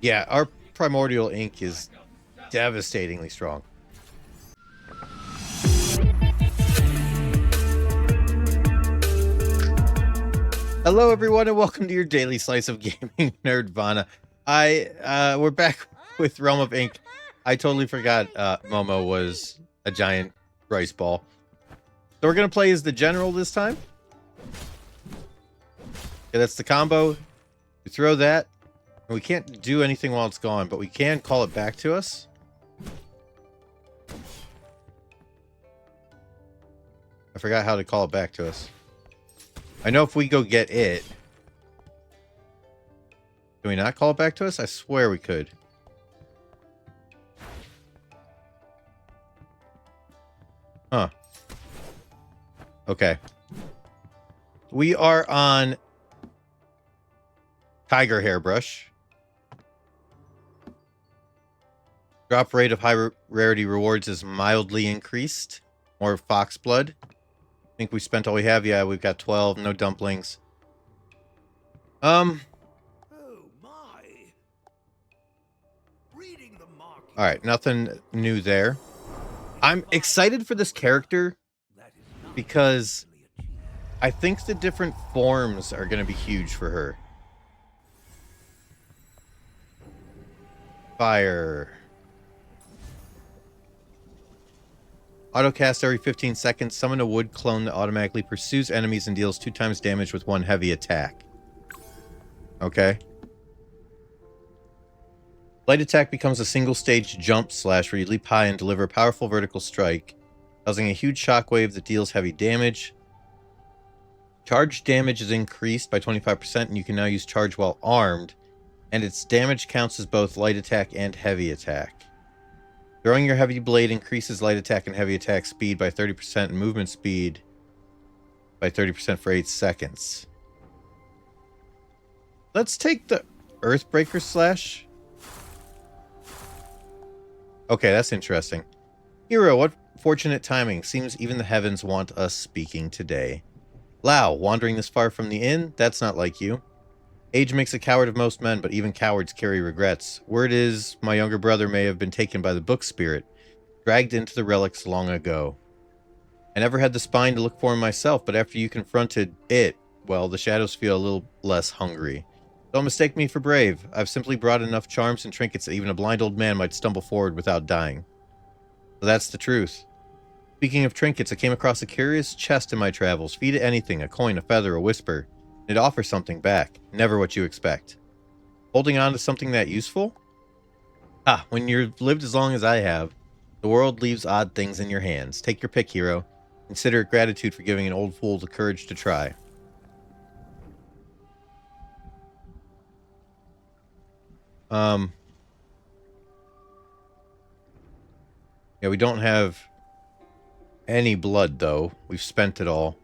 Yeah, our Primordial ink is devastatingly strong. Hello, everyone, and welcome to your daily slice of gaming, Nerdvana. We're back with Realm of Ink. I totally forgot Momo was a giant rice ball. So we're gonna play as the general this time. Okay, that's the combo. We throw that, and we can't do anything while it's gone, but we can call it back to us. I forgot how to call it back to us. I know if we go get it... Can we not call it back to us? I swear we could. Huh. Okay. We are on Tiger Hairbrush. Drop rate of high rarity rewards is mildly increased. More fox blood. I think we spent all we have. Yeah, we've got 12. No dumplings. Oh my. Reading the market. All right, nothing new there. I'm excited for this character because I think the different forms are going to be huge for her. Fire. Autocast every 15 seconds. Summon a wood clone that automatically pursues enemies and deals 2 times damage with 1 heavy attack. Okay. Light attack becomes a single stage jump slash where you leap high and deliver a powerful vertical strike, causing a huge shockwave that deals heavy damage. Charge damage is increased by 25%, and you can now use charge while armed, and its damage counts as both light attack and heavy attack. Throwing your heavy blade increases light attack and heavy attack speed by 30% and movement speed by 30% for 8 seconds. Let's take the Earthbreaker Slash. Okay, that's interesting. Hero, what fortunate timing. Seems even the heavens want us speaking today. Lao, wandering this far from the inn? That's not like you. Age makes a coward of most men, but even cowards carry regrets. Word is, my younger brother may have been taken by the book spirit, dragged into the relics long ago. I never had the spine to look for him myself, but after you confronted it, well, the shadows feel a little less hungry. Don't mistake me for brave. I've simply brought enough charms and trinkets that even a blind old man might stumble forward without dying. So that's the truth. Speaking of trinkets, I came across a curious chest in my travels. Feed it anything, a coin, a feather, a whisper. It offers something back. Never what you expect. Holding on to something that useful? Ah, when you've lived as long as I have, the world leaves odd things in your hands. Take your pick, hero. Consider it gratitude for giving an old fool the courage to try. Yeah, we don't have any blood, though. We've spent it all.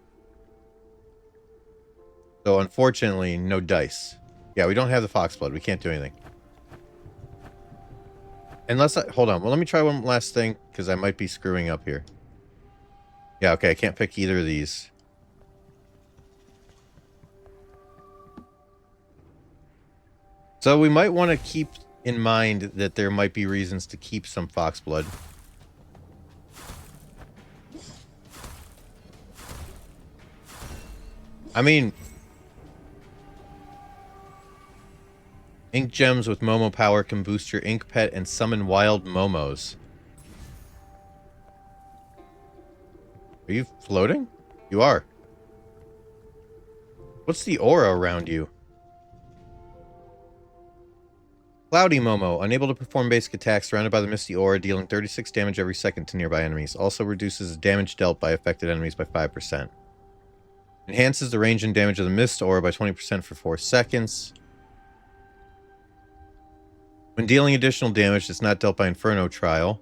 So, unfortunately, no dice. Yeah, we don't have the fox blood. We can't do anything. Unless I... Hold on. Well, let me try one last thing, because I might be screwing up here. Yeah, okay. I can't pick either of these. So, we might want to keep in mind that there might be reasons to keep some fox blood. I mean... Ink gems with Momo power can boost your ink pet and summon wild Momos. Are you floating? You are. What's the aura around you? Cloudy Momo, unable to perform basic attacks, surrounded by the misty aura, dealing 36 damage every second to nearby enemies. Also reduces damage dealt by affected enemies by 5%. Enhances the range and damage of the mist aura by 20% for 4 seconds. When dealing additional damage that's not dealt by Inferno Trial,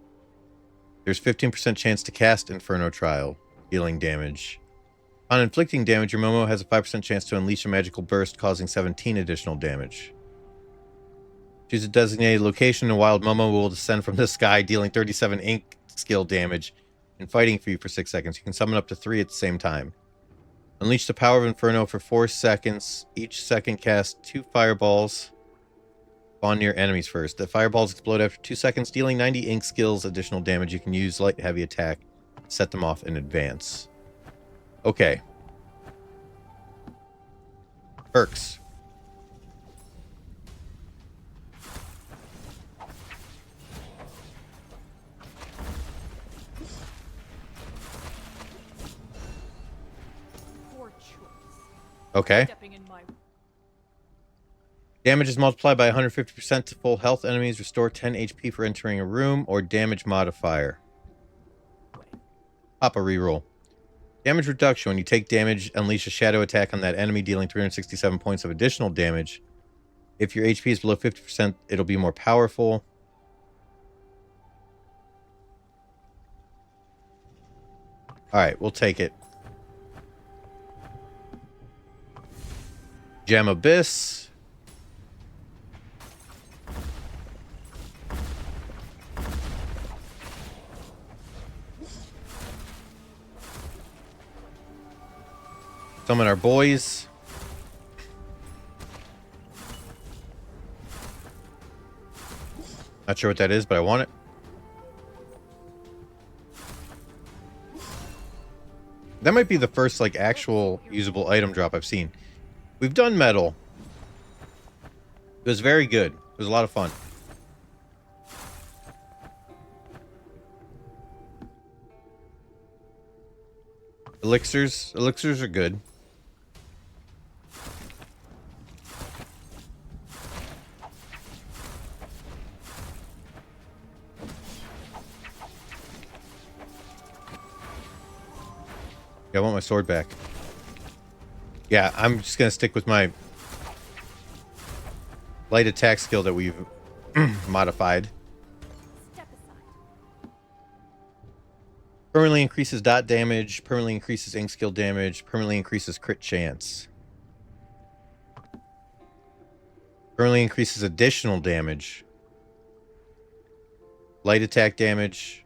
there's 15% chance to cast Inferno Trial, dealing damage. On inflicting damage, your Momo has a 5% chance to unleash a magical burst, causing 17 additional damage. Choose a designated location, and Wild Momo will descend from the sky, dealing 37 ink skill damage and fighting for you for 6 seconds. You can summon up to 3 at the same time. Unleash the power of Inferno for 4 seconds. Each second cast 2 fireballs. Spawn near enemies first. The fireballs explode after 2 seconds, dealing 90 ink skills additional damage. You can use light heavy attack. Set them off in advance. Okay. Perks. Poor choice. Okay. Stepping in my Damage is multiplied by 150% to full health enemies. Restore 10 HP for entering a room, or damage modifier. way. Pop a reroll. Damage reduction. When you take damage, unleash a shadow attack on that enemy, dealing 367 points of additional damage. If your HP is below 50%, it'll be more powerful. Alright, we'll take it. Gem Abyss. Summon our boys. Not sure what that is, but I want it. That might be the first, like, actual usable item drop I've seen. We've done metal. It was very good. It was a lot of fun. Elixirs. Elixirs are good. Yeah, I want my sword back. Yeah, I'm just gonna stick with my light attack skill that we've modified. Step aside. Permanently increases dot damage, permanently increases ink skill damage, permanently increases crit chance. Permanently increases additional damage. Light attack damage.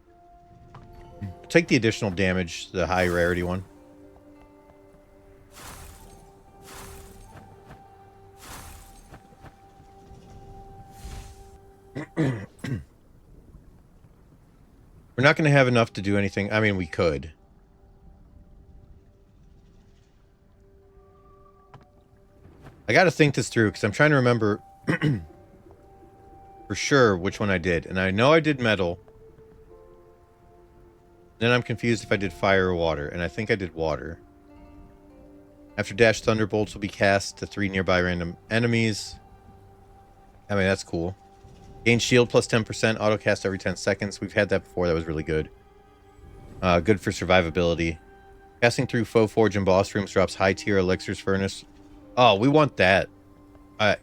Take the additional damage, the high rarity one. We're not going to have enough to do anything. I mean, we could. I got to think this through because I'm trying to remember for sure which one I did. And I know I did metal. Then I'm confused if I did fire or water. And I think I did water. After dash, thunderbolts will be cast to 3 nearby random enemies. I mean, that's cool. Gain shield plus 10%, auto cast every 10 seconds. We've had that before. That was really good. Good for survivability. Passing through foe forge and boss rooms drops high tier elixirs furnace. Oh, we want that. We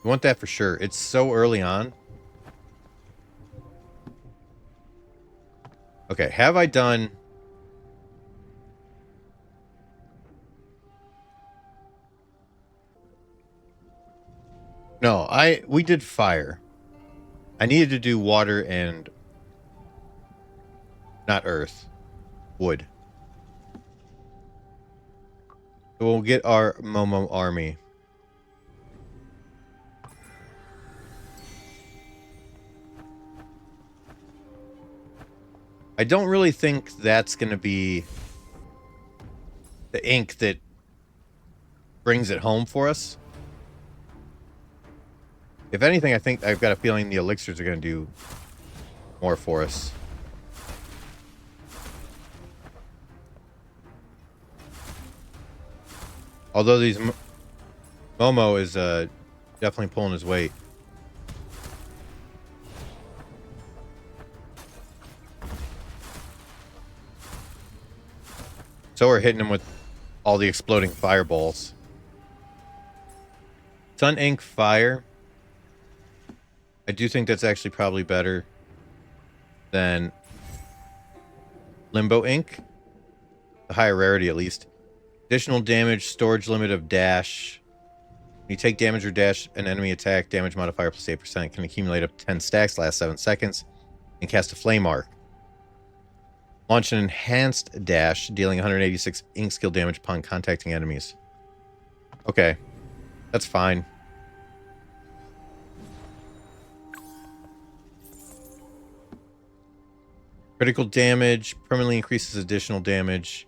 want that for sure. It's so early on. Okay, have I done... No, we did fire. I needed to do water and not earth. Wood. So we'll get our Momo army. I don't really think that's going to be the ink that brings it home for us. If anything, I think I've got a feeling the elixirs are going to do more for us. Although these Momo is definitely pulling his weight. So we're hitting him with all the exploding fireballs. Sun Ink Fire. I do think that's actually probably better than Limbo Ink. The higher rarity, at least. Additional damage, storage limit of dash. When you take damage or dash an enemy attack, damage modifier plus 8% can accumulate up to 10 stacks, last 7 seconds, and cast a flame arc. Launch an enhanced dash, dealing 186 ink skill damage upon contacting enemies. Okay. That's fine. Critical damage permanently increases additional damage.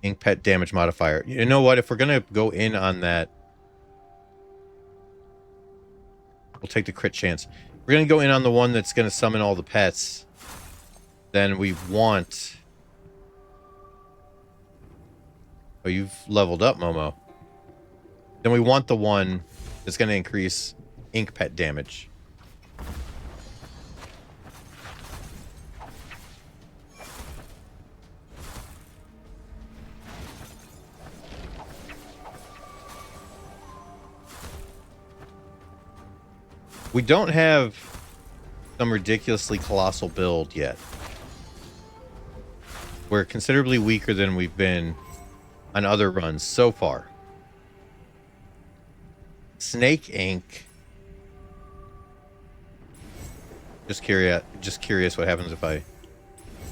Ink pet damage modifier. You know what? If we're going to go in on that, we'll take the crit chance. We're going to go in on the one that's going to summon all the pets. Then we want... Oh, you've leveled up, Momo. Then we want the one that's going to increase ink pet damage. We don't have some ridiculously colossal build yet. We're considerably weaker than we've been on other runs so far. Snake Ink. Just curious what happens if I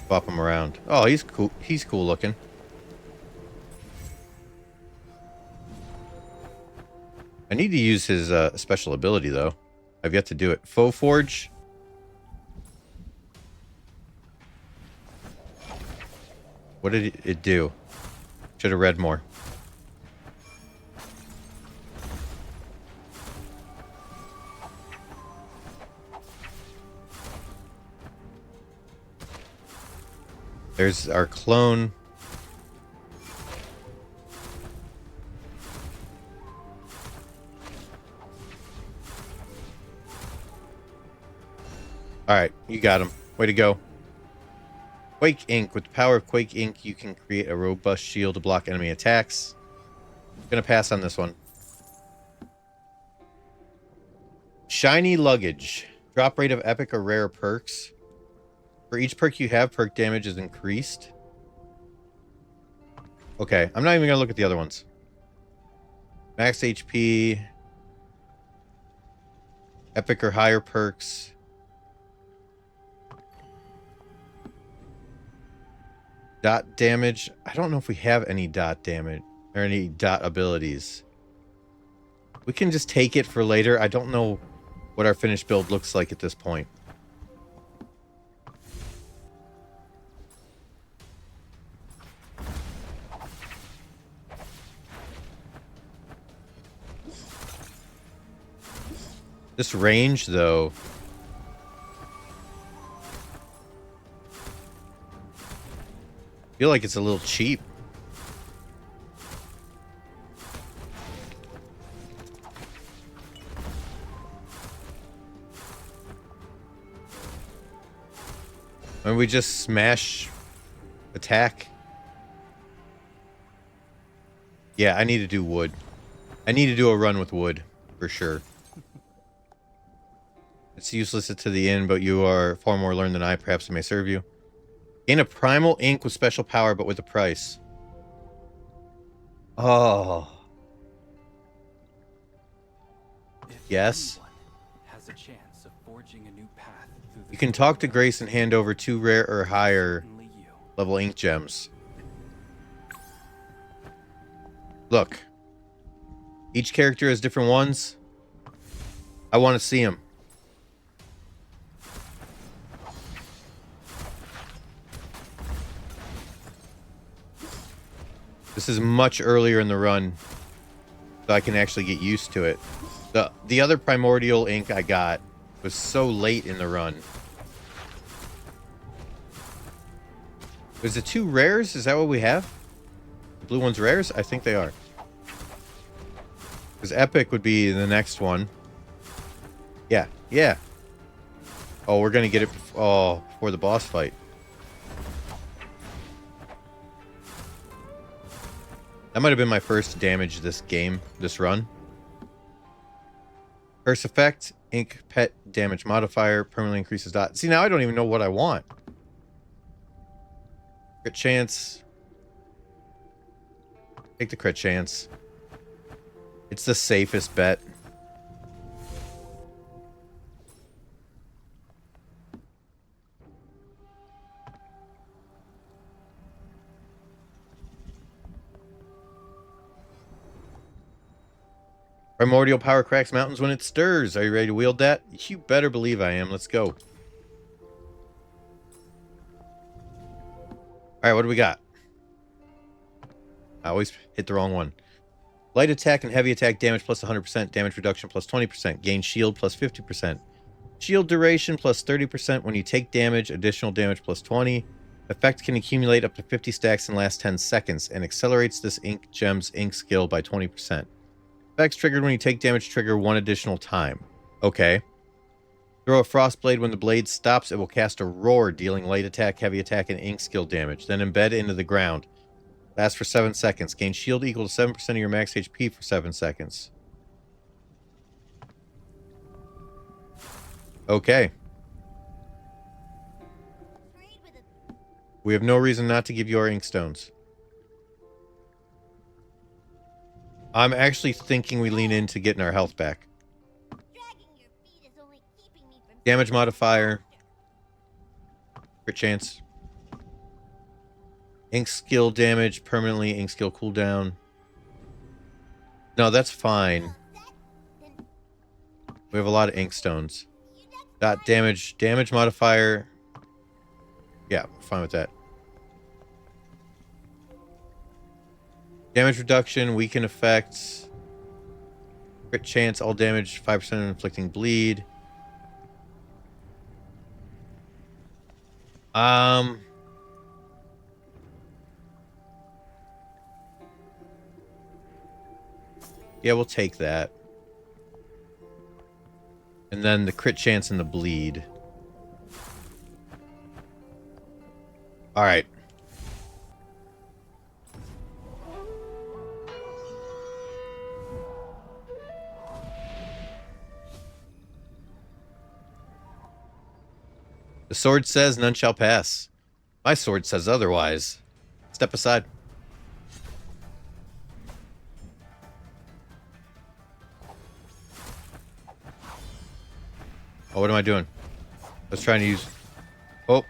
swap him around. Oh, he's cool. He's cool looking. I need to use his special ability though. I've yet to do it. Faux Forge. What did it do? Should have read more. There's our clone. Alright, you got him. Way to go. Quake Ink. With the power of Quake Ink, you can create a robust shield to block enemy attacks. Gonna pass on this one. Shiny Luggage. Drop rate of epic or rare perks. For each perk you have, perk damage is increased. Okay, I'm not even gonna look at the other ones. Max HP. Epic or higher perks. Dot damage. I don't know if we have any dot damage or any dot abilities. We can just take it for later. I don't know what our finished build looks like at this point. This range, though... I feel like it's a little cheap. When we just smash attack. Yeah, I need to do wood. I need to do a run with wood for sure. It's useless to the end, but you are far more learned than I. Perhaps it may serve you. Gain a primal ink with special power, but with a price. Oh. Yes. Has a chance of forging a new path through the You can talk to Grace and hand over 2 rare or higher level ink gems. Look. Each character has different ones. I want to see them. This is much earlier in the run, so I can actually get used to it. The other Primordial ink I got was so late in the run. Is it 2 rares? Is that what we have? The blue one's rares? I think they are. Because epic would be the next one. Yeah, yeah. Oh, we're going to get it before the boss fight. That might have been my first damage this game, this run. Curse effect, ink pet damage modifier, permanently increases dot. See, now I don't even know what I want. Crit chance. Take the crit chance. It's the safest bet. Primordial power cracks mountains when it stirs. Are you ready to wield that? You better believe I am. Let's go. All right, what do we got? I always hit the wrong one. Light attack and heavy attack damage plus 100%, damage reduction plus 20%, gain shield plus 50%, shield duration plus 30% when you take damage, additional damage plus 20. Effect can accumulate up to 50 stacks and last 10 seconds, and accelerates this ink gem's ink skill by 20%. Effects triggered when you take damage trigger one additional time. Okay. Throw a frost blade when the blade stops, it will cast a roar, dealing light attack, heavy attack, and ink skill damage, then embed into the ground. Lasts for 7 seconds. Gain shield equal to 7% of your max HP for 7 seconds. Okay. We have no reason not to give you our ink stones. I'm actually thinking we lean into getting our health back. Damage modifier. Crit chance. Ink skill damage, permanently ink skill cooldown. No, that's fine. We have a lot of ink stones. Dot damage, damage modifier. Yeah, we're fine with that. Damage reduction, weaken effects. Crit chance, all damage, 5% inflicting bleed. Yeah, we'll take that. And then the crit chance and the bleed. Alright. The sword says none shall pass. My sword says otherwise. Step aside. Oh, what am I doing? I was trying to use... Oh.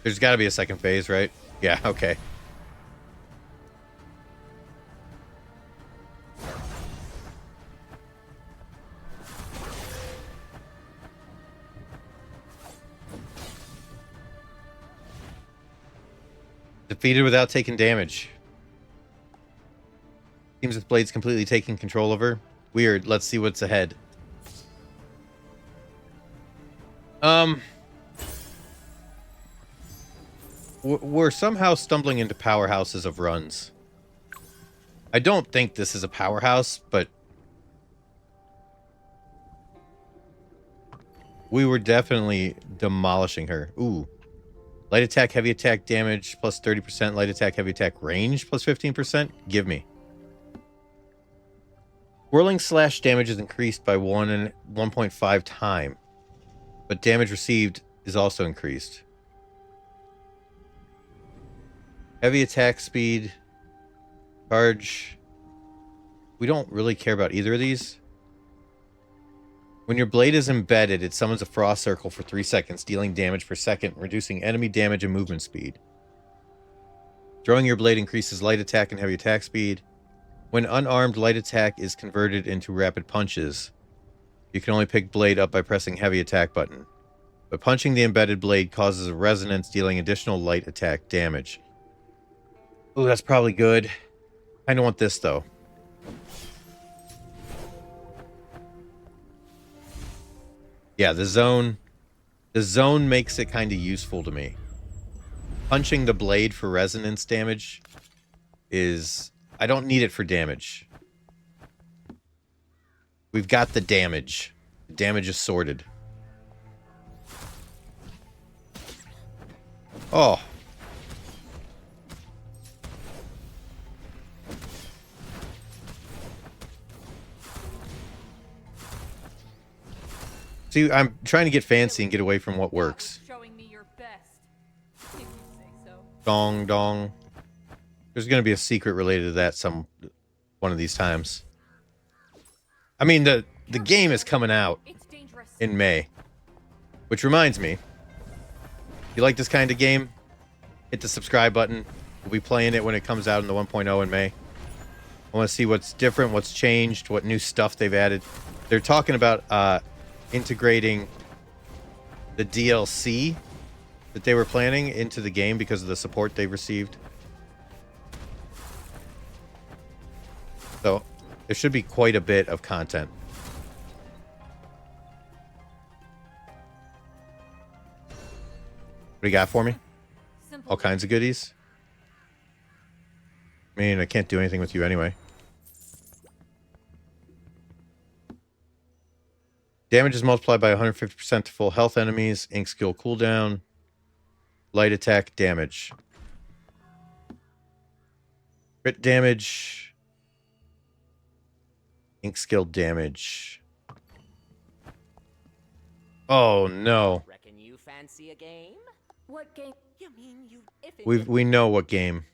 There's got to be a second phase, right? Yeah, okay. Defeated without taking damage. Seems with blades completely taking control of her. Weird. Let's see what's ahead. We're somehow stumbling into powerhouses of runs. I don't think this is a powerhouse, but we were definitely demolishing her. Ooh. Light attack, heavy attack damage plus 30%. Light attack, heavy attack range plus 15%. Give me. Whirling slash damage is increased by 1 and 1.5 time, but damage received is also increased. Heavy attack speed, charge. We don't really care about either of these. When your blade is embedded, it summons a frost circle for 3 seconds, dealing damage per second, reducing enemy damage and movement speed. Throwing your blade increases light attack and heavy attack speed. When unarmed, light attack is converted into rapid punches. You can only pick blade up by pressing heavy attack button. But punching the embedded blade causes a resonance, dealing additional light attack damage. Ooh, that's probably good. I don't want this, though. Yeah, the zone makes it kind of useful to me. Punching the blade for resonance damage is... I don't need it for damage. We've got the damage. The damage is sorted. Oh. See, I'm trying to get fancy and get away from what works. Showing me your best. If you say so. Dong, dong. There's going to be a secret related to that one of these times. I mean, the game is coming out in May. Which reminds me, if you like this kind of game, hit the subscribe button. We'll be playing it when it comes out in the 1.0 in May. I want to see what's different, what's changed, what new stuff they've added. They're talking about integrating the DLC that they were planning into the game because of the support they've received. So there should be quite a bit of content. What do you got for me? Simple. All kinds of goodies? I mean, I can't do anything with you anyway. Damage is multiplied by 150% to full health enemies. Ink skill cooldown. Light attack damage. Crit damage. Ink skill damage. Oh no. Reckon you fancy a game? What game? You mean you if We know what game.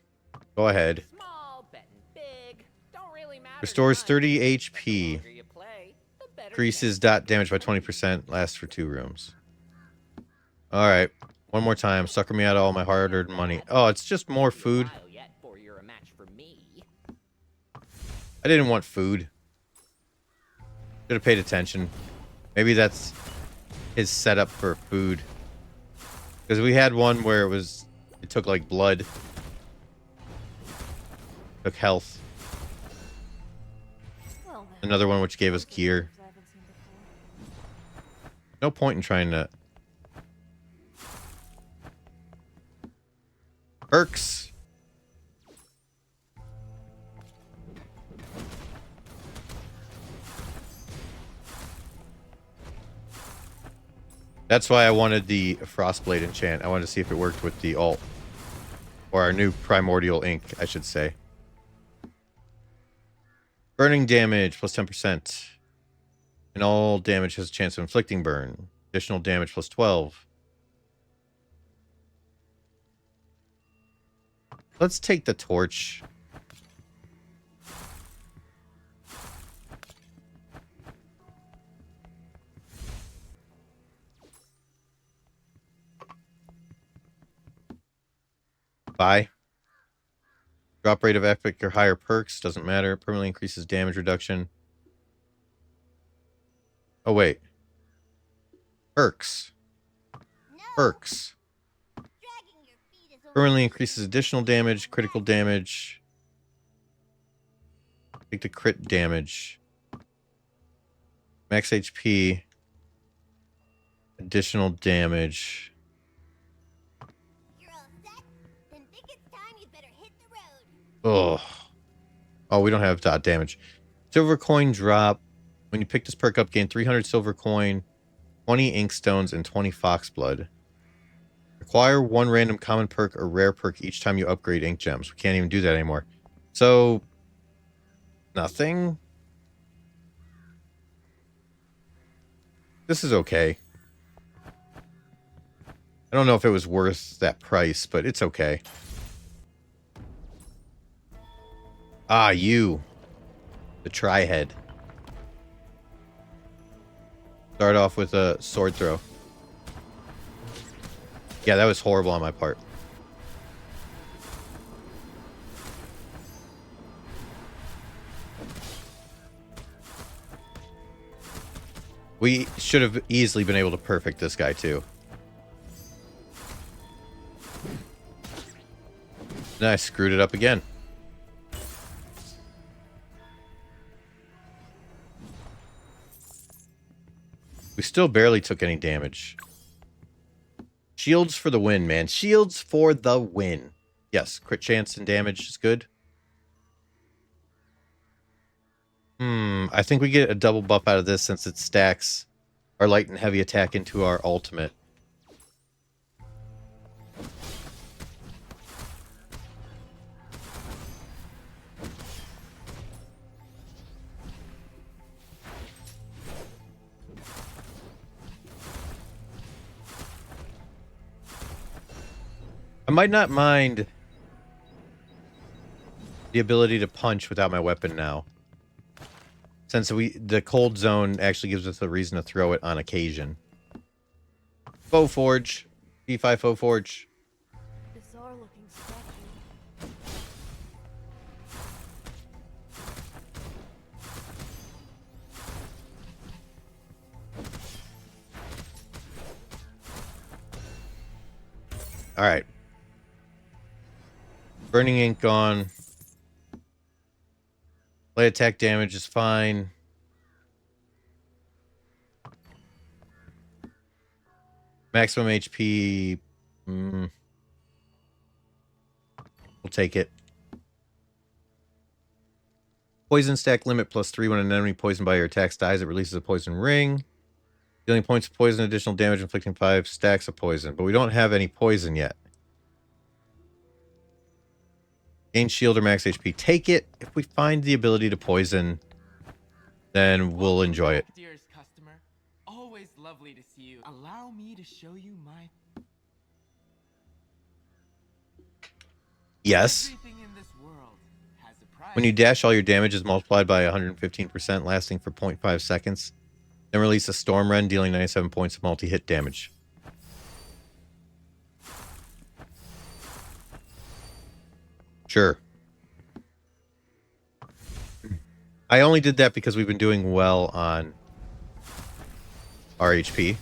Go ahead. small, betting big, don't really matter. Restores to 30 mine. The HP. longer you play, the better Increases chance dot you damage by win. 20%. Lasts for 2 rooms. Alright. One more time. Sucker me out of all my hard-earned money. Oh, it's just more Be a food. while yet before you're a match for me. I didn't want food. Should have paid attention. Maybe that's his setup for food. Because we had one where it took like blood. Took health. Well, then. Another one which gave us gear. I haven't seen before. No point in trying to... Perks. That's why I wanted the Frostblade enchant. I wanted to see if it worked with the alt. Or our new Primordial ink, I should say. Burning damage, plus 10%. And all damage has a chance of inflicting burn. Additional damage, plus 12. Let's take the torch. Buy. Drop rate of epic or higher perks. Doesn't matter. Permanently increases damage reduction. Oh, wait. Perks. Perks. Permanently increases additional damage, critical damage. Take the crit damage. Max HP. Additional damage. Oh. Oh, we don't have dot damage. Silver coin drop. When you pick this perk up, gain 300 silver coin, 20 ink stones, and 20 fox blood. Acquire one random common perk or rare perk each time you upgrade ink gems. We can't even do that anymore. So, nothing. This is okay. I don't know if it was worth that price, but it's okay. Ah, you. The tri-head. Start off with a sword throw. Yeah, that was horrible on my part. We should have easily been able to perfect this guy too. And I screwed it up again. We still barely took any damage. Shields for the win, man. Shields for the win. Yes, crit chance and damage is good. I think we get a double buff out of this since it stacks our light and heavy attack into our ultimate. I might not mind the ability to punch without my weapon now. Since the cold zone actually gives us a reason to throw it on occasion. Foe Forge. P5 Foe Forge. Bizarre looking statue. All right. Burning ink gone. Light attack damage is fine. Maximum HP. We'll take it. Poison stack limit +3 when an enemy poisoned by your attacks dies. It releases a poison ring. Dealing points of poison, additional damage, inflicting 5 stacks of poison. But we don't have any poison yet. Gain shield or max HP. Take it. If we find the ability to poison, then we'll enjoy it. Dearest customer, always lovely to see you. Allow me to show you my Yes. everything in this world has a price. When you dash, all your damage is multiplied by 115%, lasting for 0.5 seconds. Then release a Storm Rend, dealing 97 points of multi-hit damage. Sure. I only did that because we've been doing well on our HP.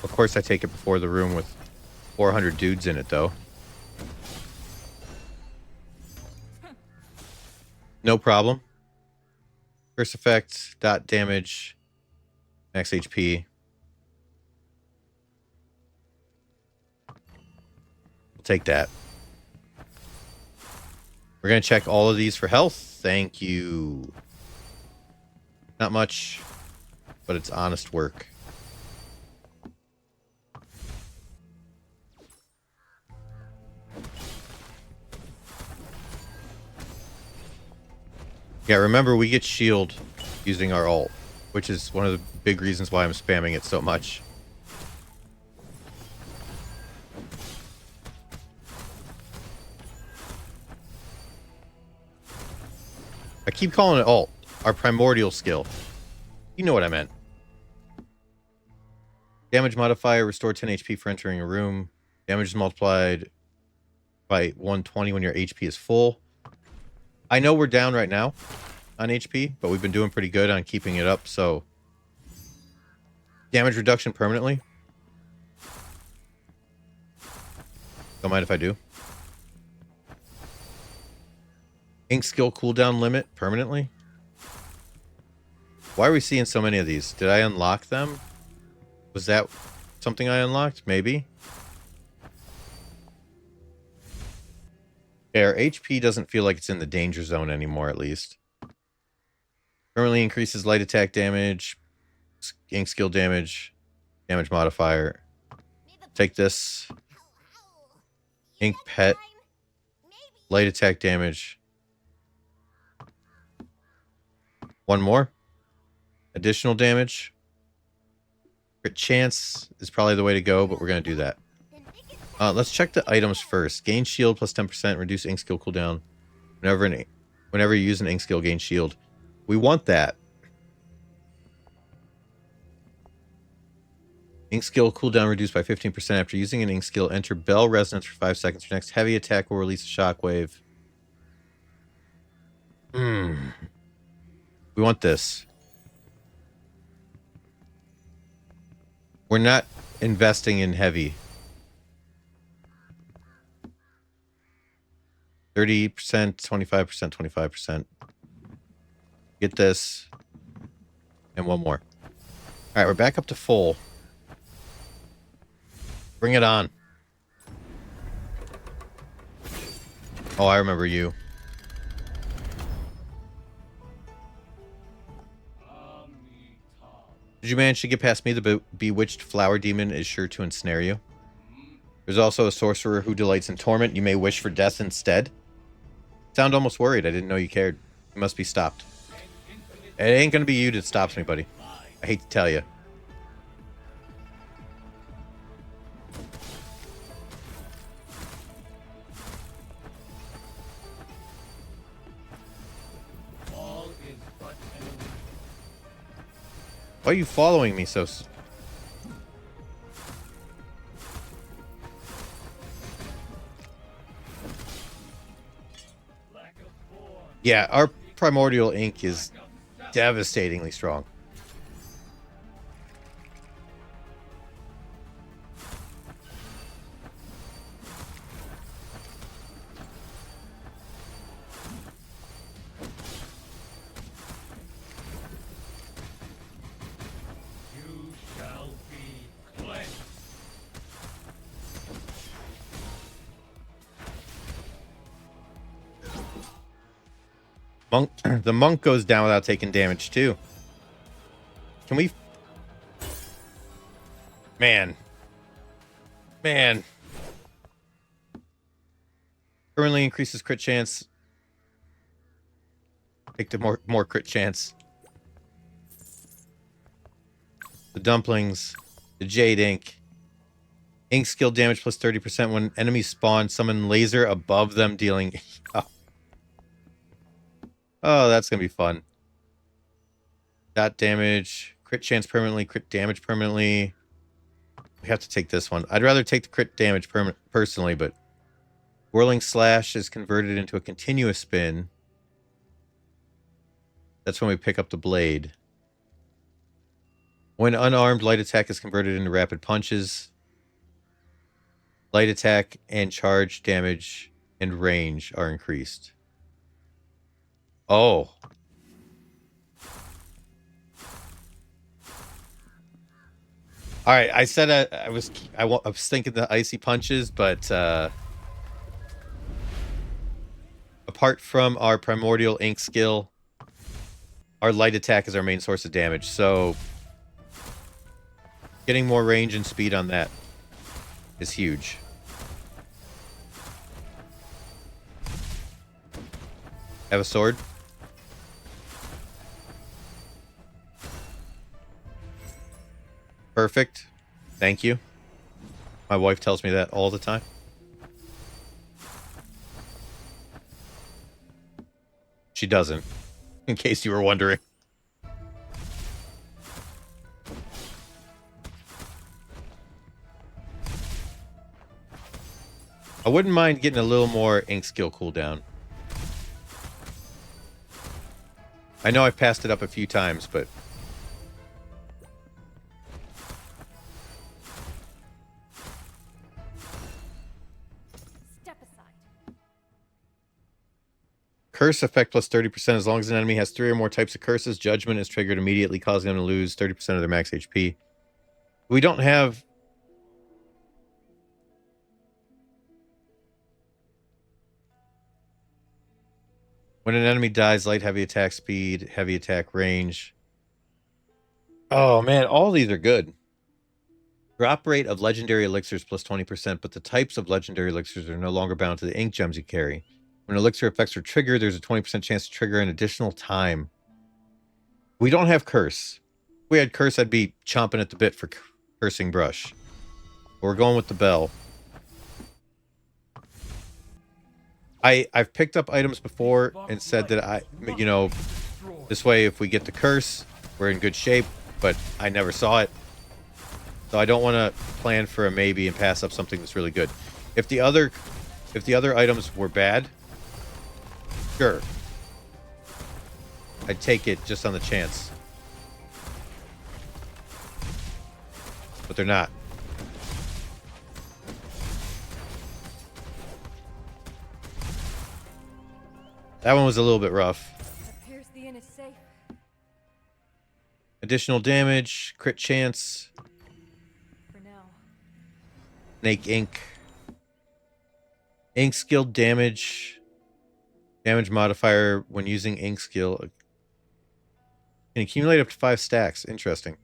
Of course, I take it before the room with 400 dudes in it, though. No problem. First effect, dot damage, max HP. We'll take that. We're going to check all of these for health. Thank you. Not much, but it's honest work. Yeah, remember, we get shield using our ult, which is one of the big reasons why I'm spamming it so much. I keep calling it ult, our primordial skill. You know what I meant. Damage modifier, restore 10 HP for entering a room. Damage is multiplied by 120 when your HP is full. I know we're down right now on HP, but we've been doing pretty good on keeping it up, so... Damage reduction permanently. Don't mind if I do. Ink skill cooldown limit permanently. Why are we seeing so many of these? Did I unlock them? Was that something I unlocked? Maybe. Our HP doesn't feel like it's in the danger zone anymore, at least. Currently increases light attack damage, ink skill damage, damage modifier. Take this. Ink pet. Light attack damage. One more. Additional damage. Crit chance is probably the way to go, but we're going to do that. Let's check the items first. Gain shield plus 10%. Reduce ink skill cooldown. Whenever you use an ink skill, gain shield. We want that. Ink skill cooldown reduced by 15% after using an ink skill. Enter bell resonance for 5 seconds. Your next heavy attack will release a shockwave. We want this. We're not investing in heavy. 30%, 25%, 25%. Get this. And one more. Alright, we're back up to full. Bring it on. Oh, I remember you. Did you manage to get past me? The bewitched flower demon is sure to ensnare you. There's also a sorcerer who delights in torment. You may wish for death instead. Sound almost worried. I didn't know you cared. You must be stopped. It ain't gonna be you that stops me, buddy. I hate to tell you. Why are you following me so... Yeah, our Primordial ink is devastatingly strong. You shall be cleansed. Monk, the monk goes down without taking damage too. Can we? Man. Currently increases crit chance. Take the more crit chance. The dumplings, the jade ink. Ink skill damage plus 30% when enemies spawn. Summon laser above them, dealing. Oh, that's gonna be fun. Dot damage, crit chance permanently, crit damage permanently. We have to take this one. I'd rather take the crit damage personally, but whirling slash is converted into a continuous spin. That's when we pick up the blade. When unarmed, light attack is converted into rapid punches. Light attack and charge damage and range are increased. Oh. All right, I said I was thinking the icy punches, but apart from our primordial ink skill, our light attack is our main source of damage. So getting more range and speed on that is huge. Have a sword. Perfect. Thank you. My wife tells me that all the time. She doesn't, in case you were wondering. I wouldn't mind getting a little more ink skill cooldown. I know I've passed it up a few times, but Step aside. curse effect plus 30%. As long as an enemy has 3 or more types of curses, judgment is triggered immediately, causing them to lose 30% of their max HP. We don't have... When an enemy dies, light heavy attack speed, heavy attack range. Oh man, all these are good. Drop rate of legendary elixirs plus 20%, but the types of legendary elixirs are no longer bound to the ink gems you carry. When elixir effects are triggered, there's a 20% chance to trigger an additional time. We don't have curse. If we had curse, I'd be chomping at the bit for cursing brush. But we're going with the bell. I've picked up items before and said that this way if we get the curse, we're in good shape, but I never saw it. So I don't want to plan for a maybe and pass up something that's really good. If the other items were bad, sure. I'd take it just on the chance. But they're not. That one was a little bit rough. Appears the inn is safe. Additional damage, crit chance, For now. snake ink. Ink skill damage. Damage modifier when using ink skill. Can accumulate up to 5 stacks. Interesting.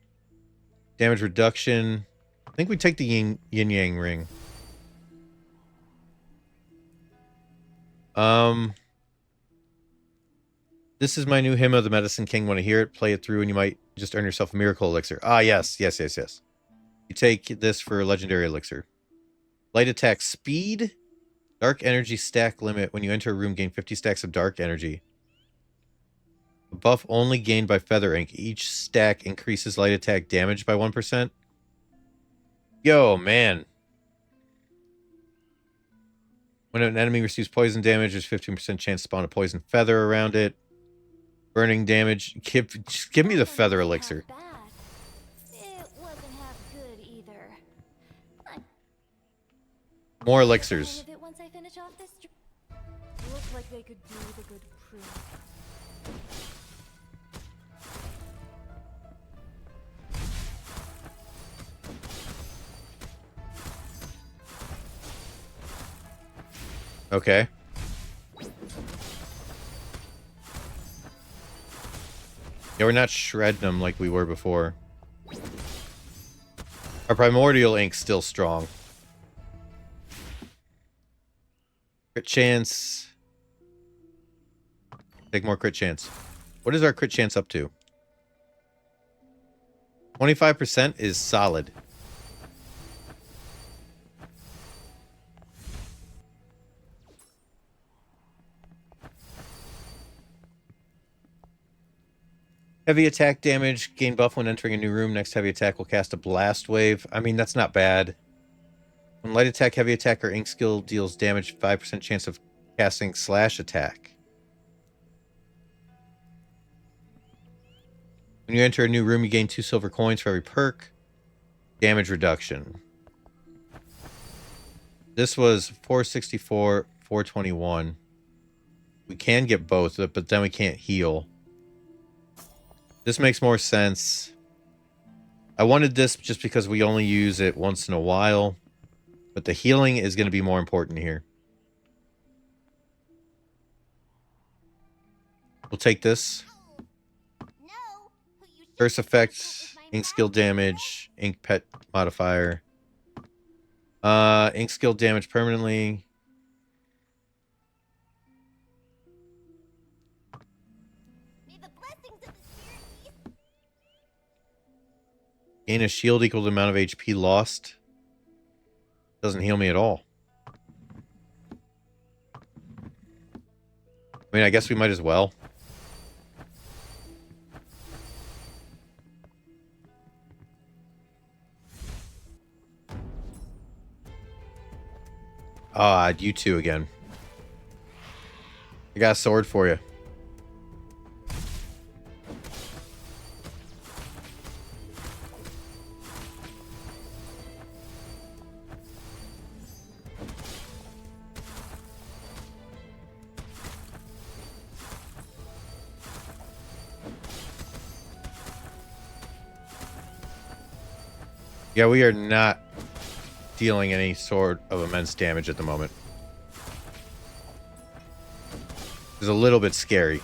Damage reduction. I think we take the yin yang ring. This is my new hymn of the Medicine King. Want to hear it? Play it through and you might just earn yourself a miracle elixir. Ah, yes. You take this for legendary elixir. Light attack speed. Dark energy stack limit. When you enter a room, gain 50 stacks of dark energy. A buff only gained by feather ink. Each stack increases light attack damage by 1%. Yo, man. When an enemy receives poison damage, there's 15% chance to spawn a poison feather around it. Burning damage. Just give me the feather elixir. Bad. It wasn't half good either. More elixirs. Of it once I finish off this. Looks like they could do with a good prune. Okay. Yeah, we're not shredding them like we were before. Our primordial ink's still strong. Crit chance. Take more crit chance. What is our crit chance up to? 25% is solid. Heavy attack damage. Gain buff when entering a new room. Next heavy attack will cast a blast wave. I mean, that's not bad. When light attack, heavy attack, or ink skill deals damage, 5% chance of casting slash attack. When you enter a new room, you gain 2 silver coins for every perk. Damage reduction. This was 464, 421. We can get both, but then we can't heal. This makes more sense. I wanted this just because we only use it once in a while. But the healing is going to be more important here. We'll take this. Curse effect, ink skill damage, ink pet modifier. Ink skill damage permanently. Gain a shield equal to the amount of HP lost. Doesn't heal me at all. I mean, I guess we might as well. Ah, you two again. I got a sword for you. Yeah, we are not dealing any sort of immense damage at the moment. It's a little bit scary.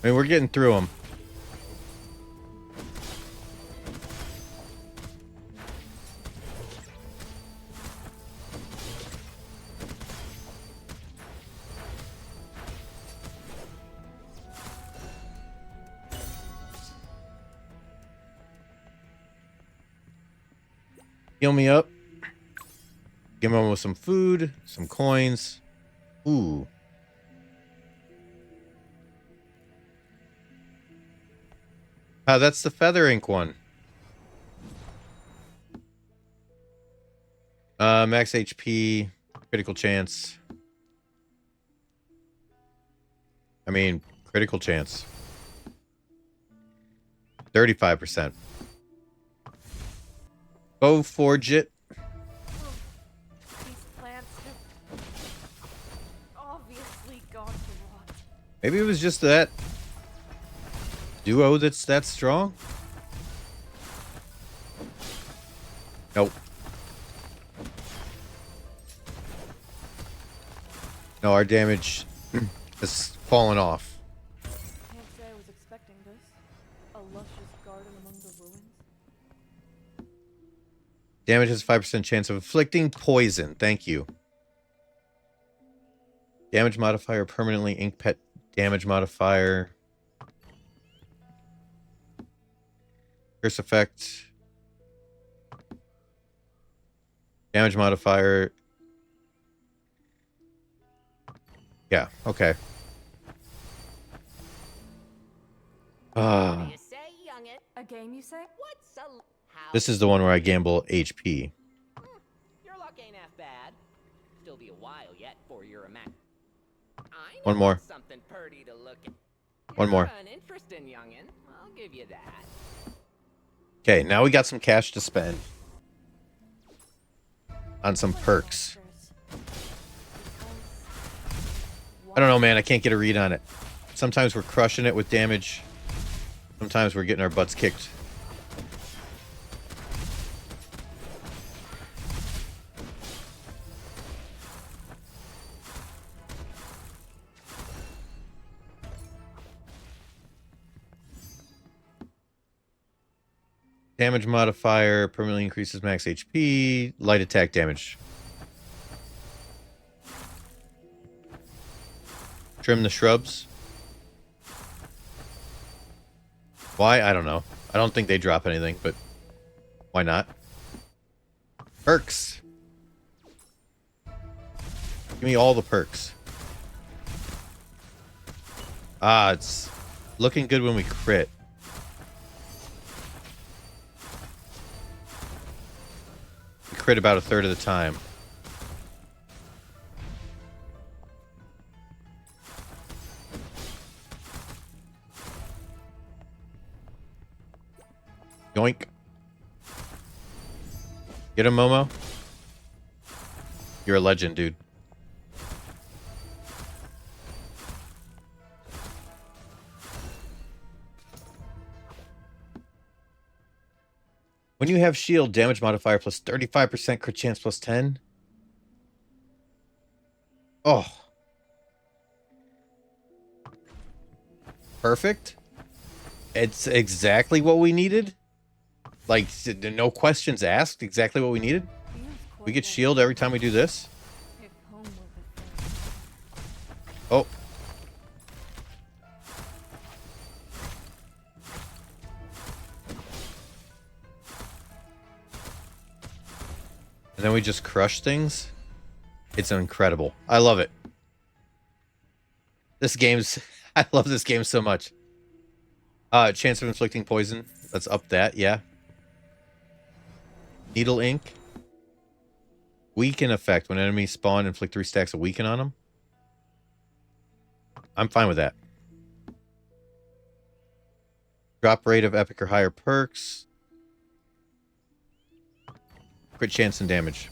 I mean, we're getting through them. Heal me up. Give him with some food, some coins. Ooh. Ah, that's the feather ink one. Max HP, critical chance. I mean, critical chance. 35%. Go forge it. These plants have obviously gone to rot. Maybe it was just that duo that's that strong? Nope. No, our damage has fallen off. Can't say I was expecting this. A luscious garden among the ruins. Damage has a 5% chance of inflicting poison. Thank you. Damage modifier, permanently ink pet damage modifier. Curse effect. Damage modifier. Yeah, okay. What do you say, youngin? A game, you say? What's a... How... This is the one where I gamble HP. Your luck ain't half bad. Still be a while yet before you're a match. I know One more. something pretty to look at. One more. You're an interesting youngin. I'll give you that. Okay, now we got some cash to spend on some perks. I don't know, man. I can't get a read on it. Sometimes we're crushing it with damage. Sometimes we're getting our butts kicked. Damage modifier permanently increases max HP. Light attack damage. Trim the shrubs. Why? I don't know. I don't think they drop anything, but why not? Perks. Give me all the perks. Ah, it's looking good when we crit. We crit about a third of the time. Yoink. Get him, Momo. You're a legend, dude. When you have shield, damage modifier plus 35%, crit chance plus 10. Oh. Perfect. It's exactly what we needed. Like, no questions asked. Exactly what we needed. We get shield every time we do this. Oh. And then we just crush things. It's incredible. I love it. This game's... I love this game so much. Chance of inflicting poison. Let's up that, yeah. Needle ink. Weaken effect. When enemies spawn, inflict 3 stacks of weaken on them. I'm fine with that. Drop rate of epic or higher perks. Crit chance and damage.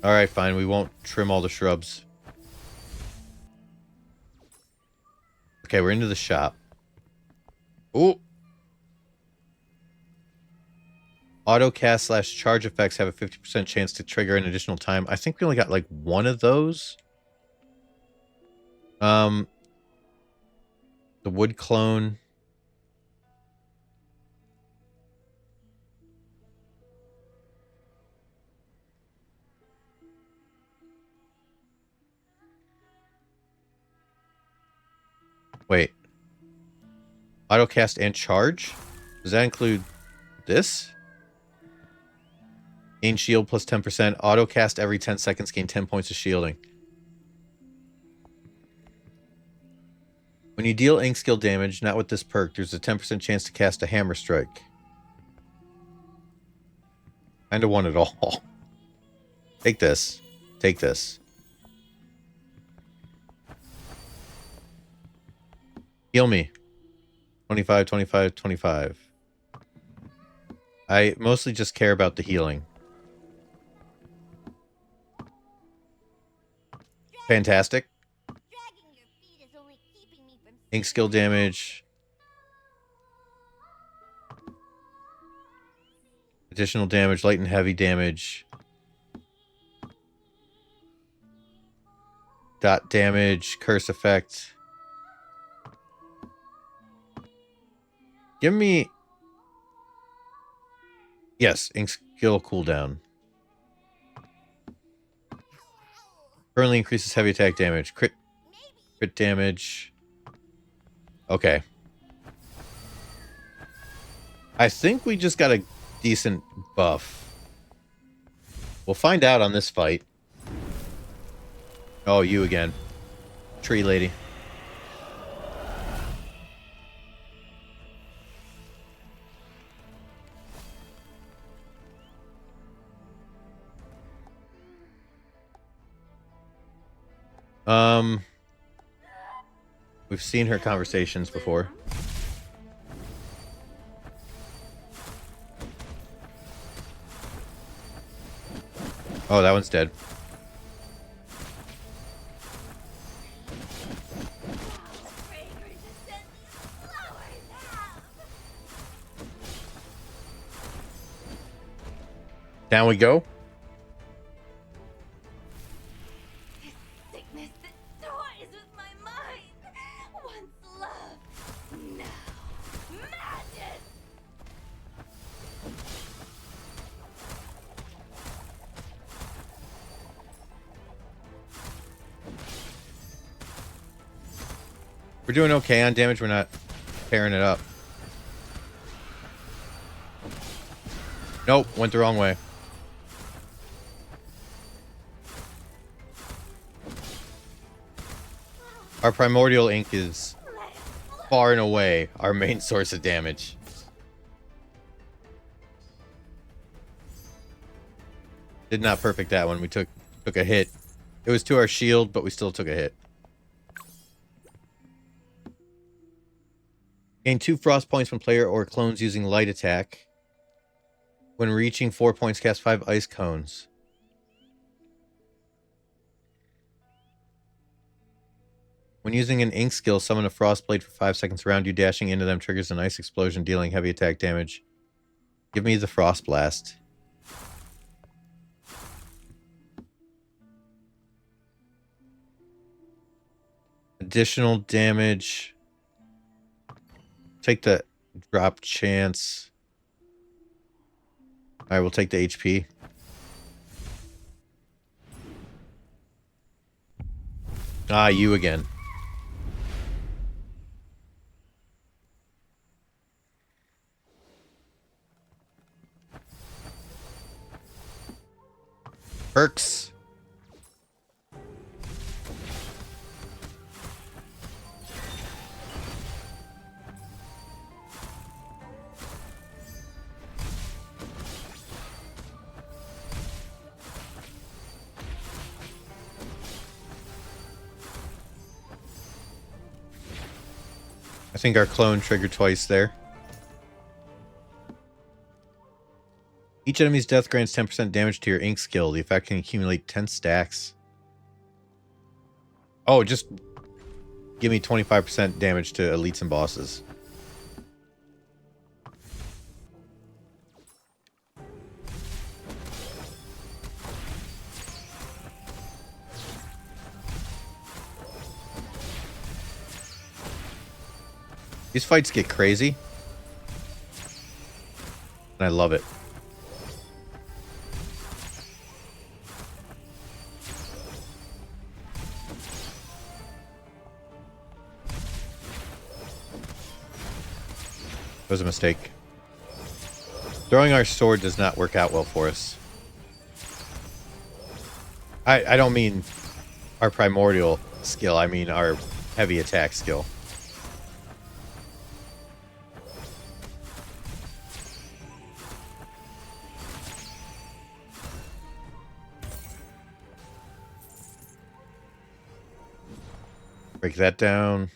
Alright, fine. We won't trim all the shrubs. Okay, we're into the shop. Ooh. Autocast / charge effects have a 50% chance to trigger an additional time. I think we only got like one of those. The wood clone. Wait. Autocast and charge? Does that include this? Gain shield plus 10%. Autocast every 10 seconds. Gain 10 points of shielding. When you deal ink skill damage, not with this perk, there's a 10% chance to cast a hammer strike. Kinda want it all. Take this. Take this. Heal me. 25, 25, 25. I mostly just care about the healing. Fantastic. Ink skill damage. Additional damage, light and heavy damage. Dot damage, curse effect. Give me Yes, ink skill cooldown. Currently increases heavy attack damage. Crit damage. Okay. I think we just got a decent buff. We'll find out on this fight. Oh, you again. Tree lady. We've seen her conversations before. Oh, that one's dead. Down we go. Sickness that toys with my mind. Once love, now madness. We're doing okay on damage. We're not tearing it up. Nope, went the wrong way. Our primordial ink is far and away our main source of damage. Did not perfect that one. We took a hit. It was to our shield, but we still took a hit. Gain 2 frost points when player or clones using light attack. When reaching 4 points, cast 5 ice cones. When using an ink skill, summon a frost blade for 5 seconds around you. Dashing into them triggers an ice explosion, dealing heavy attack damage. Give me the frost blast. Additional damage. Take the drop chance. Alright, we'll take the HP. Ah, you again. Perks. I think our clone triggered twice there. Each enemy's death grants 10% damage to your ink skill. The effect can accumulate 10 stacks. Oh, just give me 25% damage to elites and bosses. These fights get crazy. And I love it. That was a mistake. Throwing our sword does not work out well for us. I don't mean our primordial skill. I mean our heavy attack skill. Break that down.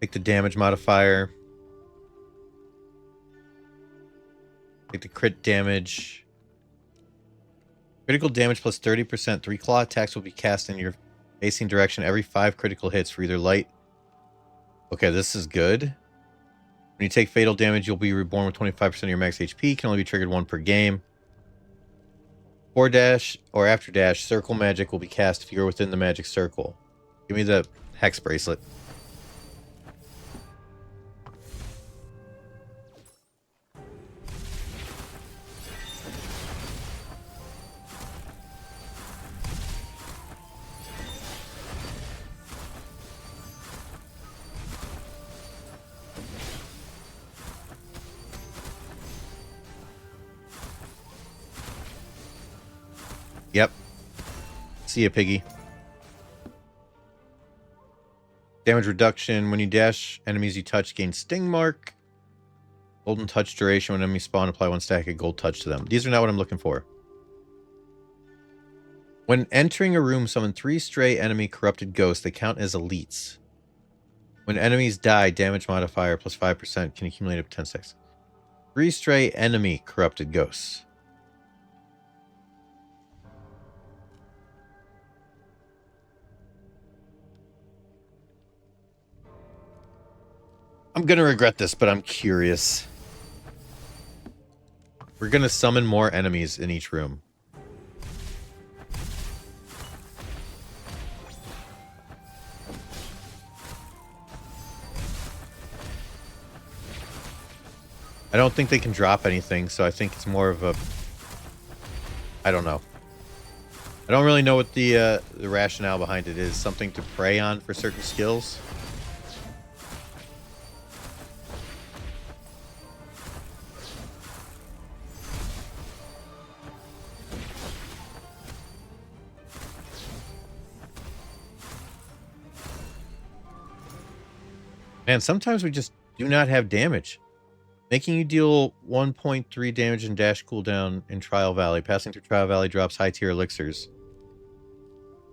Take the damage modifier. Take the crit damage. Critical damage plus 30%. 3 claw attacks will be cast in your facing direction every 5 critical hits for either light. Okay, this is good. When you take fatal damage, you'll be reborn with 25% of your max HP. Can only be triggered 1 per game. Before dash or after dash, circle magic will be cast if you're within the magic circle. Give me the hex bracelet. See ya, piggy. Damage reduction. When you dash, enemies you touch gain sting mark. Golden touch duration. When enemies spawn, apply 1 stack of gold touch to them. These are not what I'm looking for. When entering a room, summon 3 stray enemy corrupted ghosts. They count as elites. When enemies die, damage modifier plus 5% can accumulate up to 10 stacks. 3 stray enemy corrupted ghosts. I'm gonna regret this, but I'm curious. We're gonna summon more enemies in each room. I don't think they can drop anything, so I think it's more of a... I don't know. I don't really know what the rationale behind it is. Something to prey on for certain skills. Man, sometimes we just do not have damage. Making you deal 1.3 damage in dash cooldown in Trial Valley. Passing through Trial Valley drops high tier elixirs.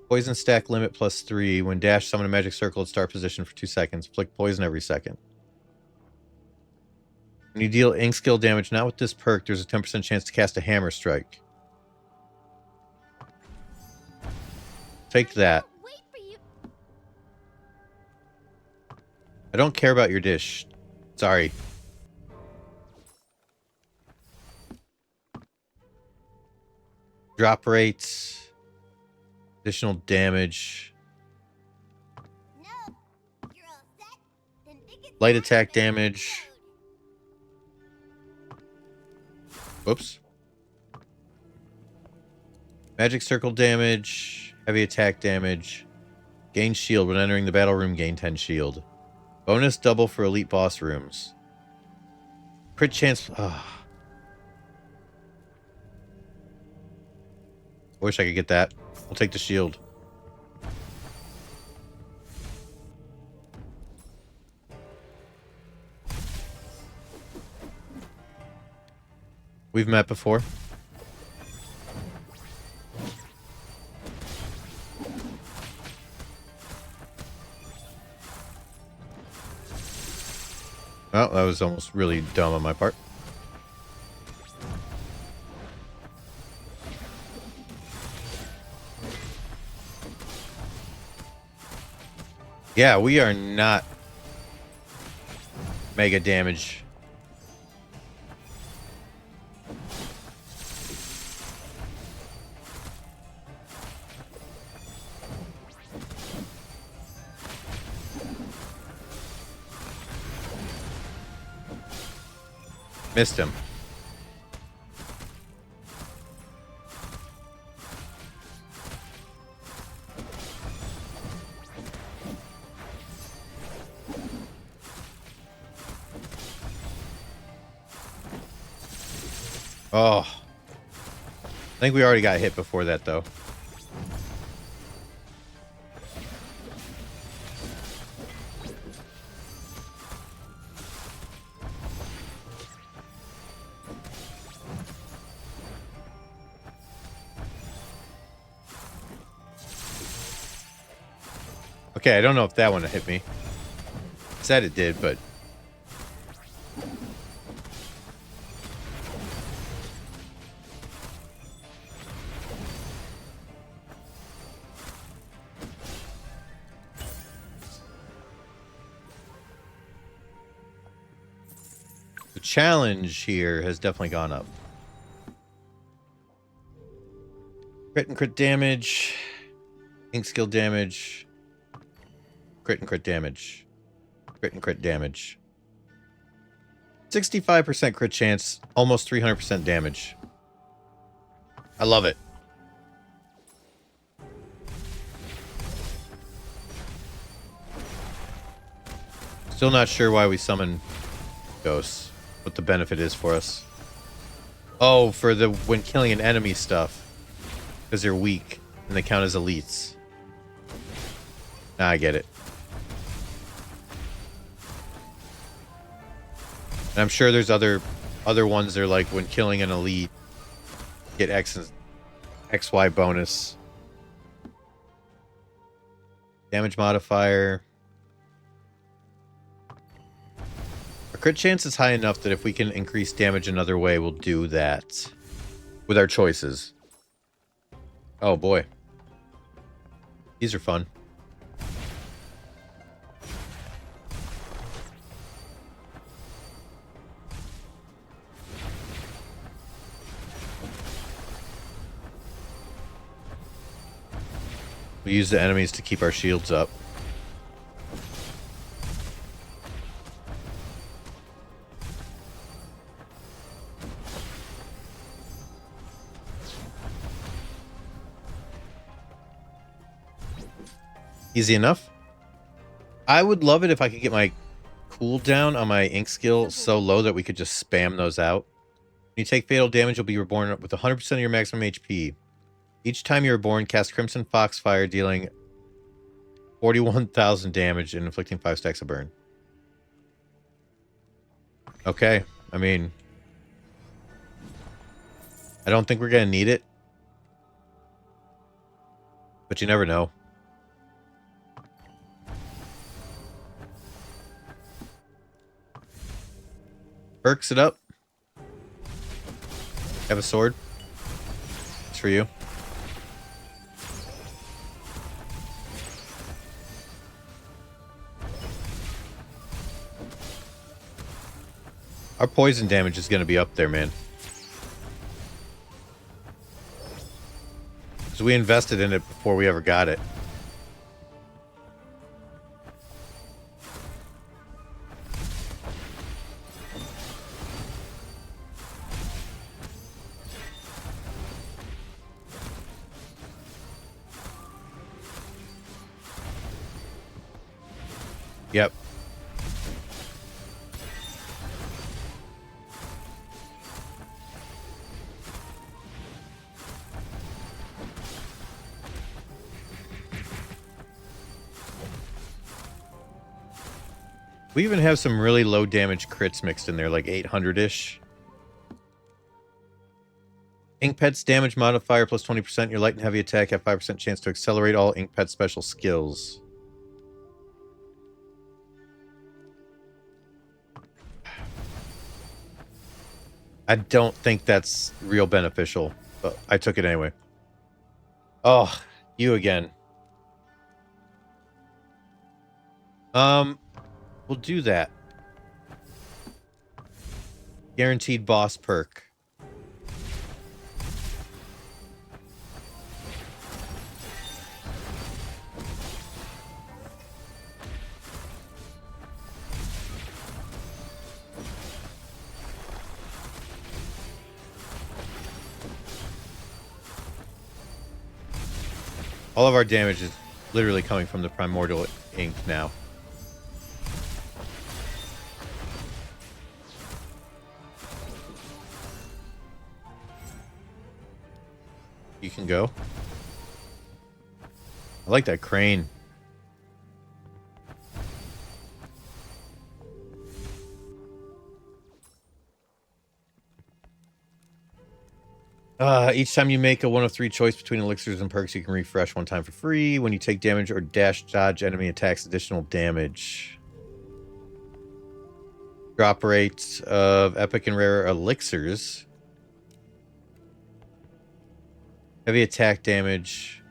Poison stack limit +3. When dash, summon a magic circle at start position for 2 seconds. Inflict poison every second. When you deal ink skill damage, not with this perk, there's a 10% chance to cast a hammer strike. Take that. Wait for you. I don't care about your dish. Sorry. Drop rates. Additional damage. No. You're all set? Then think it's Light time attack to damage. Whoops. Magic circle damage. Heavy attack damage. Gain shield. When entering the battle room, gain 10 shield. Bonus double for elite boss rooms. Crit chance. Wish I could get that. I'll take the shield. We've met before. Oh, that was almost really dumb on my part. Yeah, we are not mega damage. Missed him. Oh. I think we already got hit before that, though. Okay, I don't know if that one hit me. Said it did, but... the challenge here has definitely gone up. Crit and crit damage. Ink skill damage. Crit and crit damage. Crit and crit damage. 65% crit chance. Almost 300% damage. I love it. Still not sure why we summon ghosts. What the benefit is for us. Oh, for the when killing an enemy stuff. Because they're weak. And they count as elites. Now I get it. And I'm sure there's other ones that are like when killing an elite, get XY bonus. Damage modifier. Our crit chance is high enough that if we can increase damage another way, we'll do that. With our choices. Oh boy. These are fun. We use the enemies to keep our shields up. Easy enough. I would love it if I could get my cooldown on my ink skill so low that we could just spam those out. When you take fatal damage, you'll be reborn with 100% of your maximum HP. Each time you're reborn, cast Crimson Foxfire, dealing 41,000 damage and inflicting 5 stacks of burn. Okay, I mean, I don't think we're gonna need it, but you never know. Perks it up. Have a sword. It's for you. Our poison damage is going to be up there, man. Because we invested in it before we ever got it. Yep. We even have some really low damage crits mixed in there, like 800-ish. Ink Pet's damage modifier plus 20%. Your light and heavy attack have 5% chance to accelerate all Ink Pet special skills. I don't think that's real beneficial, but I took it anyway. Oh, you again. We'll do that. Guaranteed boss perk. All of our damage is literally coming from the Primordial ink now. You can go. I like that crane. Each time you make a 1 of 3 choice between elixirs and perks, you can refresh 1 time for free. When you take damage or dash dodge enemy attacks, additional damage. Drop rates of epic and rare elixirs. Heavy attack damage.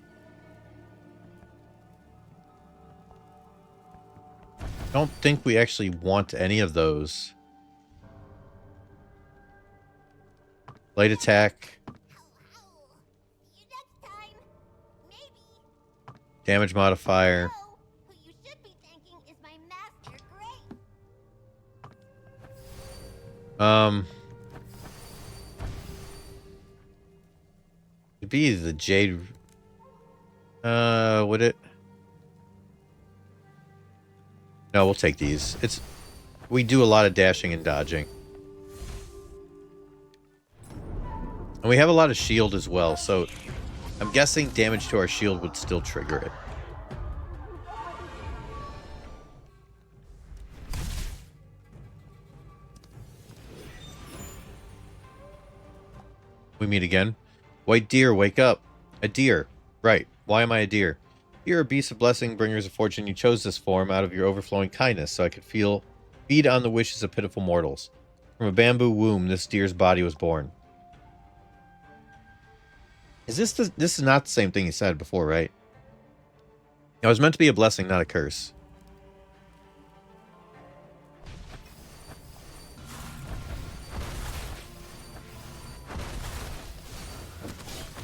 Don't think we actually want any of those. Light attack. Damage modifier. Who you should be thanking is my master, Grace. It'd be the Jade. Would it? No, we'll take these. We do a lot of dashing and dodging. And we have a lot of shield as well, so I'm guessing damage to our shield would still trigger it. We meet again. White deer, wake up. A deer. Right. Why am I a deer? You're a beast of blessing, bringers of fortune. You chose this form out of your overflowing kindness, so I could feed on the wishes of pitiful mortals. From a bamboo womb, this deer's body was born. Is this is not the same thing you said before, right? It was meant to be a blessing, not a curse.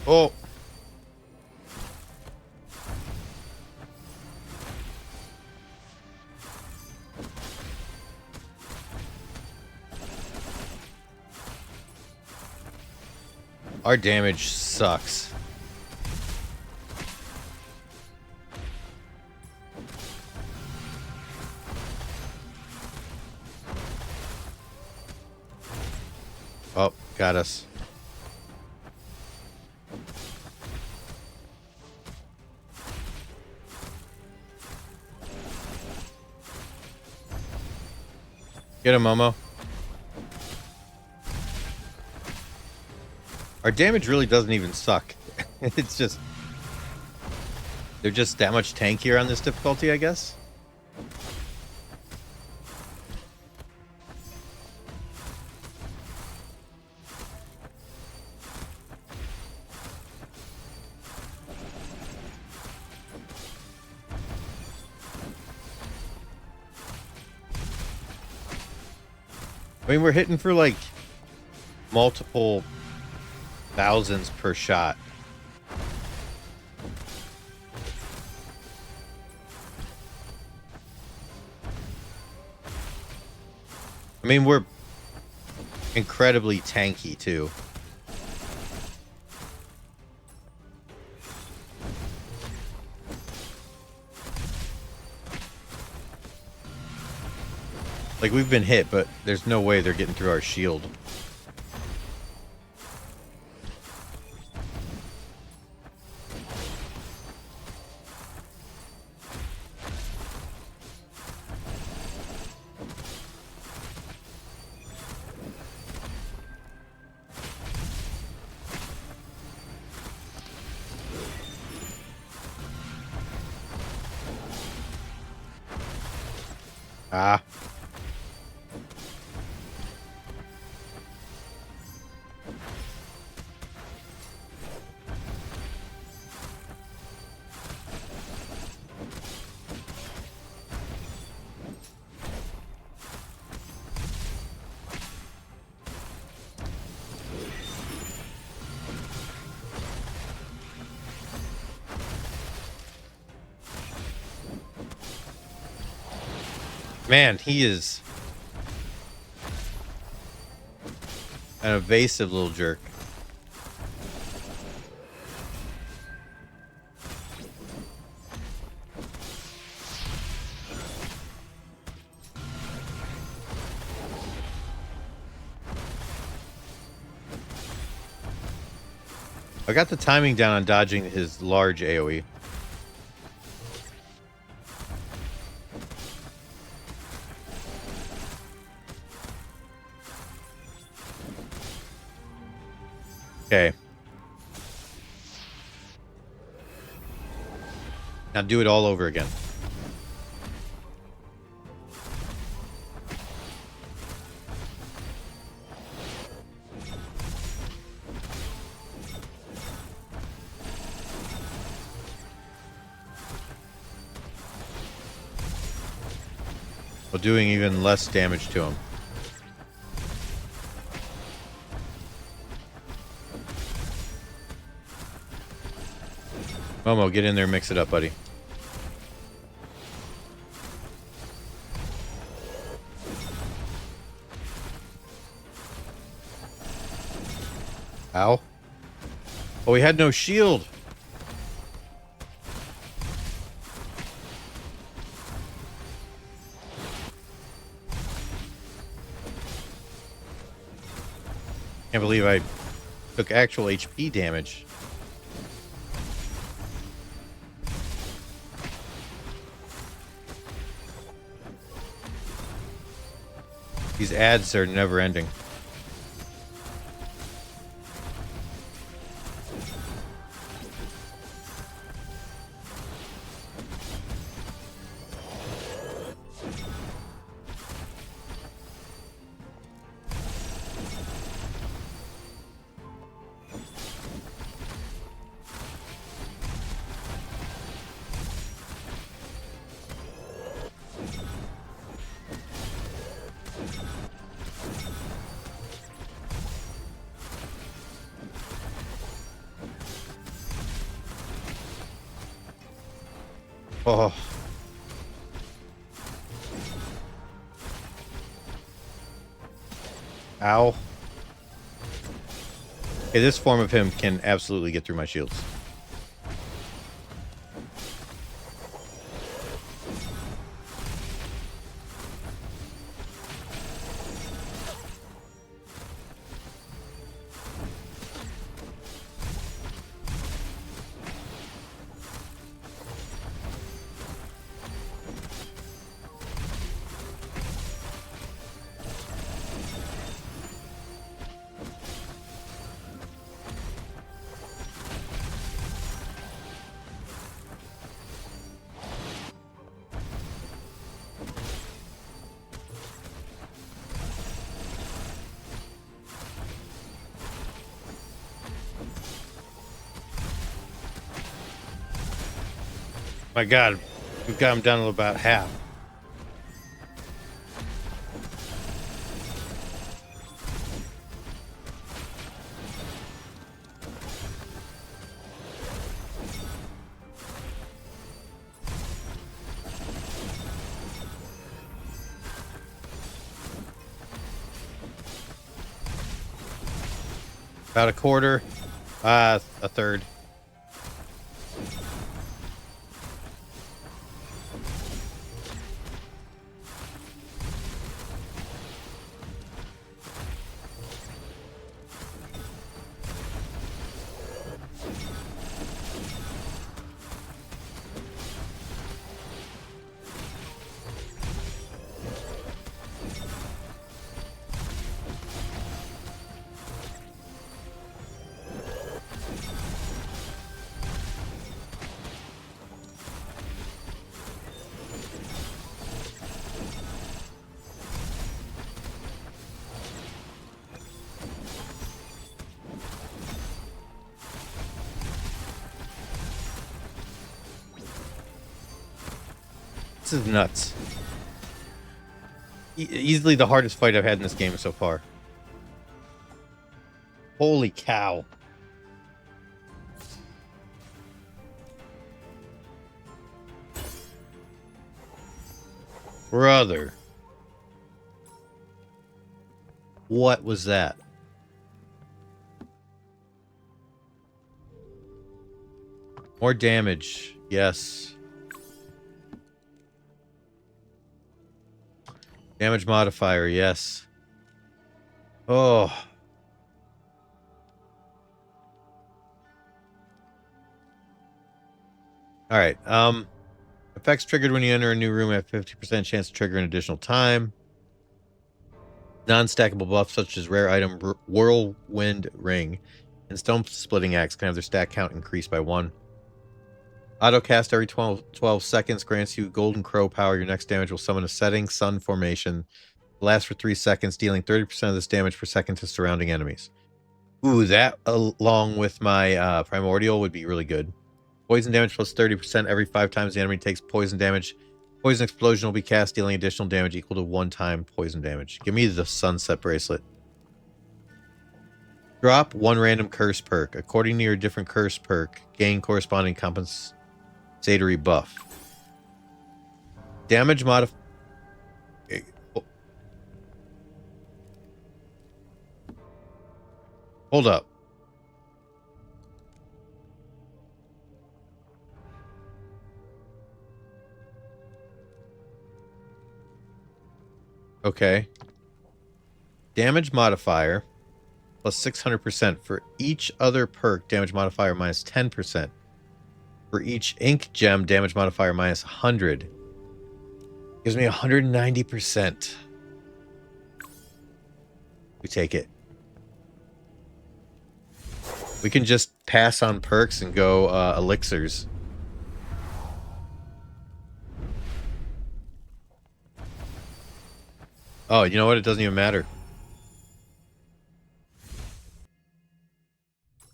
Oh. Our damage sucks. Oh, got us. Get him, Momo. Our damage really doesn't even suck. It's just... they're just that much tankier on this difficulty, I guess? I mean, we're hitting for, like, multiple thousands per shot. I mean, we're incredibly tanky, too. Like, we've been hit, but there's no way they're getting through our shield. Ah. Man, he is an evasive little jerk. I got the timing down on dodging his large AoE. Okay. Now do it all over again. While doing even less damage to him. Momo, get in there and mix it up, buddy. Ow. Oh, we had no shield. Can't believe I took actual HP damage. These ads are never ending. Oh. Ow. Okay, this form of him can absolutely get through my shields. My God, we've got him down to about half. About a quarter, a third. This is nuts. Easily the hardest fight I've had in this game so far. Holy cow. Brother. What was that? More damage. Yes. Damage modifier, yes. Oh. Alright, effects triggered when you enter a new room have 50% chance to trigger an additional time. Non-stackable buffs such as rare item Whirlwind Ring and Stone Splitting Axe can have their stack count increased by 1. Autocast every 12 seconds grants you Golden Crow power. Your next damage will summon a setting sun formation. Lasts for 3 seconds, dealing 30% of this damage per second to surrounding enemies. Ooh, that along with my Primordial would be really good. Poison damage plus 30% every 5 times the enemy takes poison damage. Poison explosion will be cast, dealing additional damage equal to 1 time poison damage. Give me the Sunset Bracelet. Drop 1 random curse perk. According to your different curse perk, gain corresponding compensatory buff. Damage modif... Hold up. Okay. Damage modifier plus 600%. For each other perk, damage modifier minus 10%. For each ink gem, damage modifier minus 100. Gives me 190%. We take it. We can just pass on perks and go elixirs. Oh, you know what? It doesn't even matter.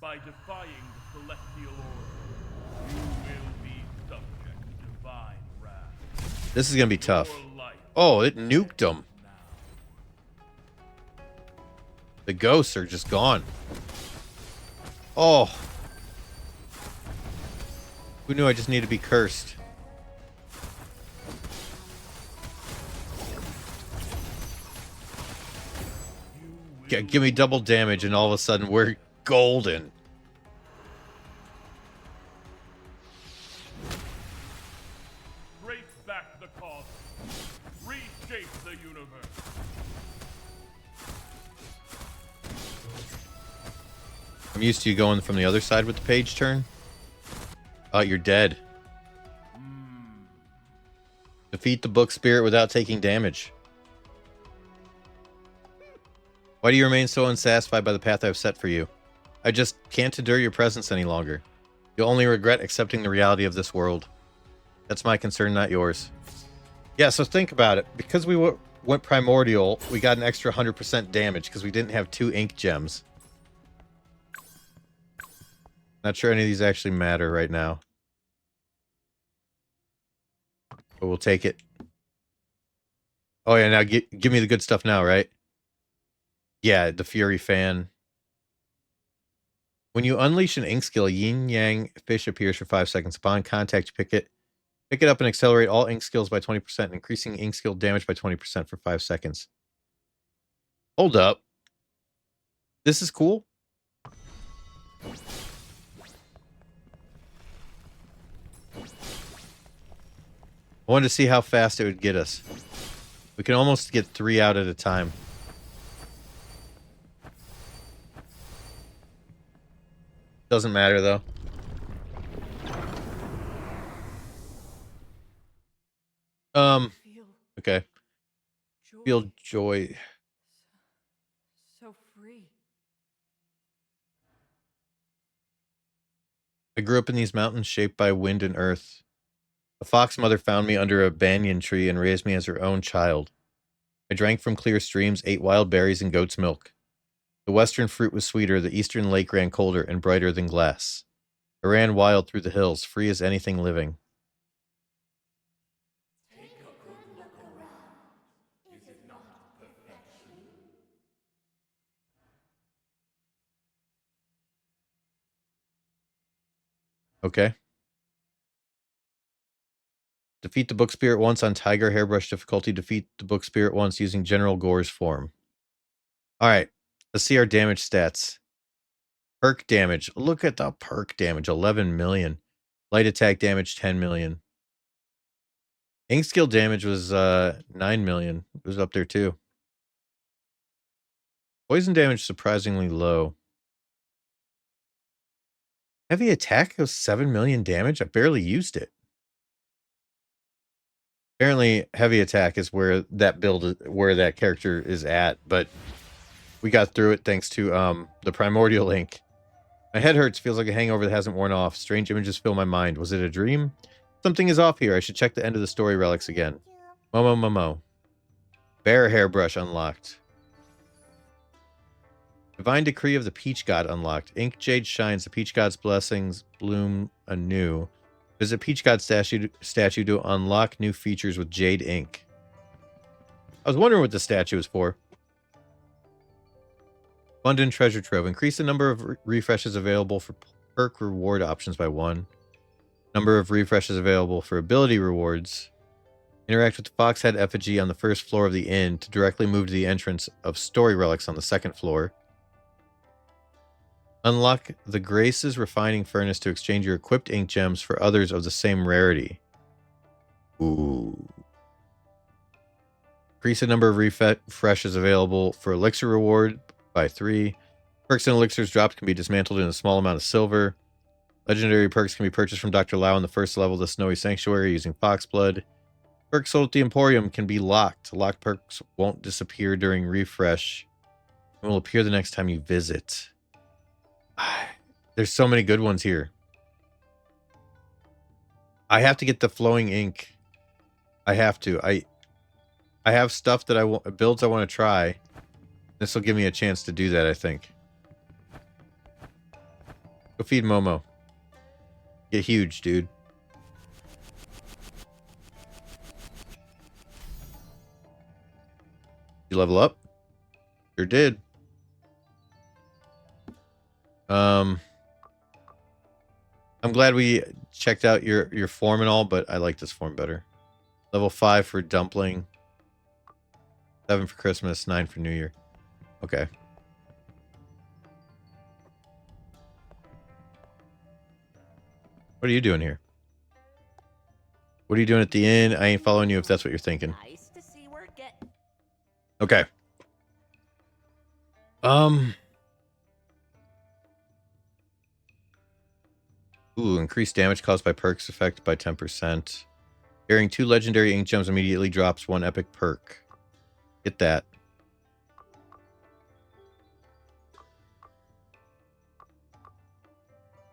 By defying the celestial order, you will be subject to divine wrath. This is gonna be tough. Your life Oh, it nuked them. now. The ghosts are just gone. Oh. Who knew I just need to be cursed? Give me double damage and all of a sudden we're golden. Trace back the cause. Reshape the universe. I'm used to you going from the other side with the page turn. Oh, you're dead. Defeat the book spirit without taking damage. Why do you remain so unsatisfied by the path I've set for you? I just can't endure your presence any longer. You'll only regret accepting the reality of this world. That's my concern, not yours. Yeah, so think about it. Because we went Primordial, we got an extra 100% damage because we didn't have 2 ink gems. Not sure any of these actually matter right now. But we'll take it. Oh yeah, now give me the good stuff now, right? Yeah, the Fury Fan. When you unleash an ink skill, Yin Yang Fish appears for 5 seconds. Upon contact, you pick it up and accelerate all ink skills by 20%, increasing ink skill damage by 20% for 5 seconds. Hold up. This is cool. I wanted to see how fast it would get us. We can almost get 3 out at a time. Doesn't matter though. Feel Okay. joy. Feel joy. So free. I grew up in these mountains shaped by wind and earth. A fox mother found me under a banyan tree and raised me as her own child. I drank from clear streams, ate wild berries and goat's milk. The western fruit was sweeter, the eastern lake ran colder and brighter than glass. I ran wild through the hills, free as anything living. Okay. Defeat the book spirit once on Tiger Hairbrush difficulty. Defeat the book spirit once using General Gore's form. Alright. Let's see our damage stats. Perk damage. Look at the perk damage. 11 million. Light attack damage, 10 million. Ink skill damage was 9 million. It was up there too. Poison damage surprisingly low. Heavy attack was 7 million damage. I barely used it. Apparently, heavy attack is where that where that character is at, but we got through it thanks to the Primordial ink. My head hurts, feels like a hangover that hasn't worn off. Strange images fill my mind. Was it a dream? Something is off here. I should check the end of the story relics again. Momo. Bear hairbrush unlocked. Divine Decree of the Peach God unlocked. Ink Jade shines. The Peach God's blessings bloom anew. Visit Peach God statue to unlock new features with Jade ink. I was wondering what the statue is for. Abundant Treasure Trove. Increase the number of refreshes available for perk reward options by 1. Number of refreshes available for ability rewards. Interact with the Foxhead effigy on the first floor of the inn to directly move to the entrance of story relics on the second floor. Unlock the Grace's refining furnace to exchange your equipped ink gems for others of the same rarity. Ooh. Increase the number of refreshes available for elixir reward by 3. Perks and elixirs dropped can be dismantled in a small amount of silver. Legendary perks can be purchased from Dr. Lau on the first level of the Snowy Sanctuary using Foxblood. Perks sold at the Emporium can be locked. Locked perks won't disappear during refresh. It will appear the next time you visit. There's so many good ones here. I have to get the flowing ink. I have to. I have stuff that I want, builds I want to try. This will give me a chance to do that, I think. Go feed Momo. Get huge, dude. You level up? Sure did. I'm glad we checked out your form and all, but I like this form better. Level 5 for dumpling. 7 for Christmas, 9 for New Year. Okay. What are you doing here? What are you doing at the inn? I ain't following you if that's what you're thinking. Nice to see we're getting. Okay. Ooh, increased damage caused by perks effect by 10%. Carrying 2 legendary ink gems immediately drops 1 epic perk. Get that.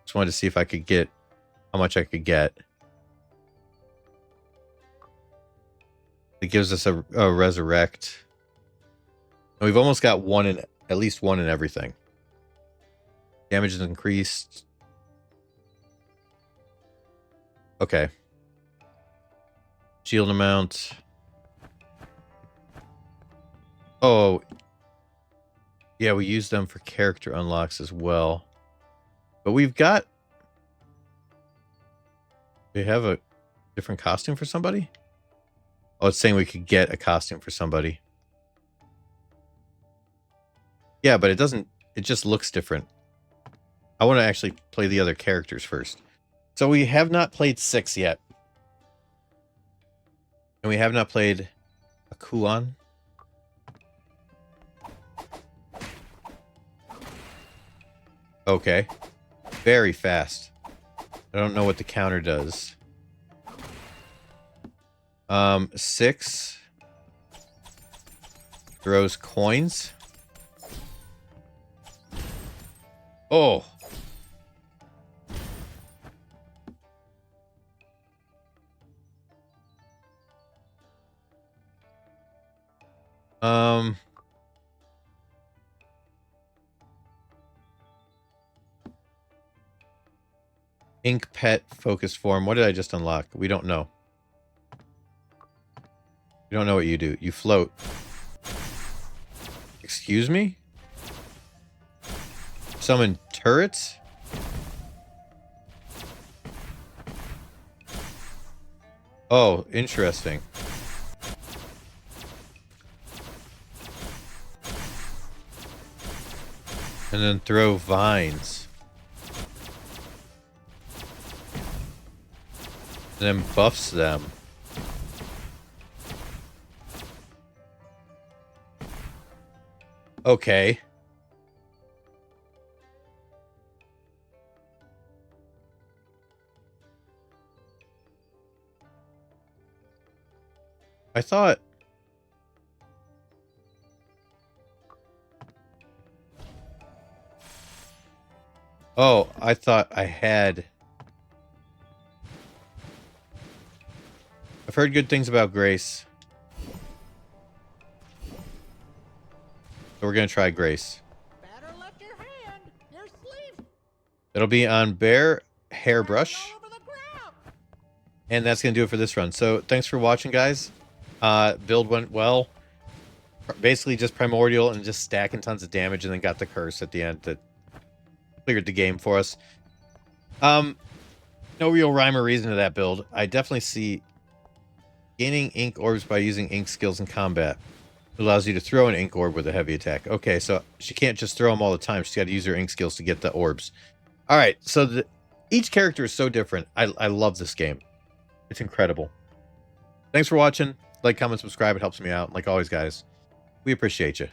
Just wanted to see if I could get how much I could get. It gives us a resurrect. And we've almost got one in, at least one in everything. Damage is increased. Okay. Shield amount. Oh. Yeah, we use them for character unlocks as well. But we've got... We have a different costume for somebody? Oh, it's saying we could get a costume for somebody. Yeah, but it doesn't... It just looks different. I want to actually play the other characters first. So we have not played 6 yet. And we have not played a Kuan. Okay. Very fast. I don't know what the counter does. 6 throws coins. Oh. Ink pet focus form. What did I just unlock? We don't know. We don't know what you do. You float. Excuse me? Summon turrets? Oh, interesting. And then throw vines. And then buffs them. Okay. I thought... Oh, I thought I had... I've heard good things about Grace. So we're going to try Grace. Better lift your hand. Your sleeve. It'll be on Bear Hairbrush. All over the ground. And that's going to do it for this run. So thanks for watching, guys. Build went well. Basically just Primordial and just stacking tons of damage, and then got the curse at the end that cleared the game for us. No real rhyme or reason to that build. I definitely see gaining ink orbs by using ink skills in combat. It allows you to throw an ink orb with a heavy attack. Okay, so she can't just throw them all the time. She's got to use her ink skills to get the orbs. All right, so each character is so different. I love this game. It's incredible. Thanks for watching. Like, comment, subscribe. It helps me out. Like always, guys, we appreciate you.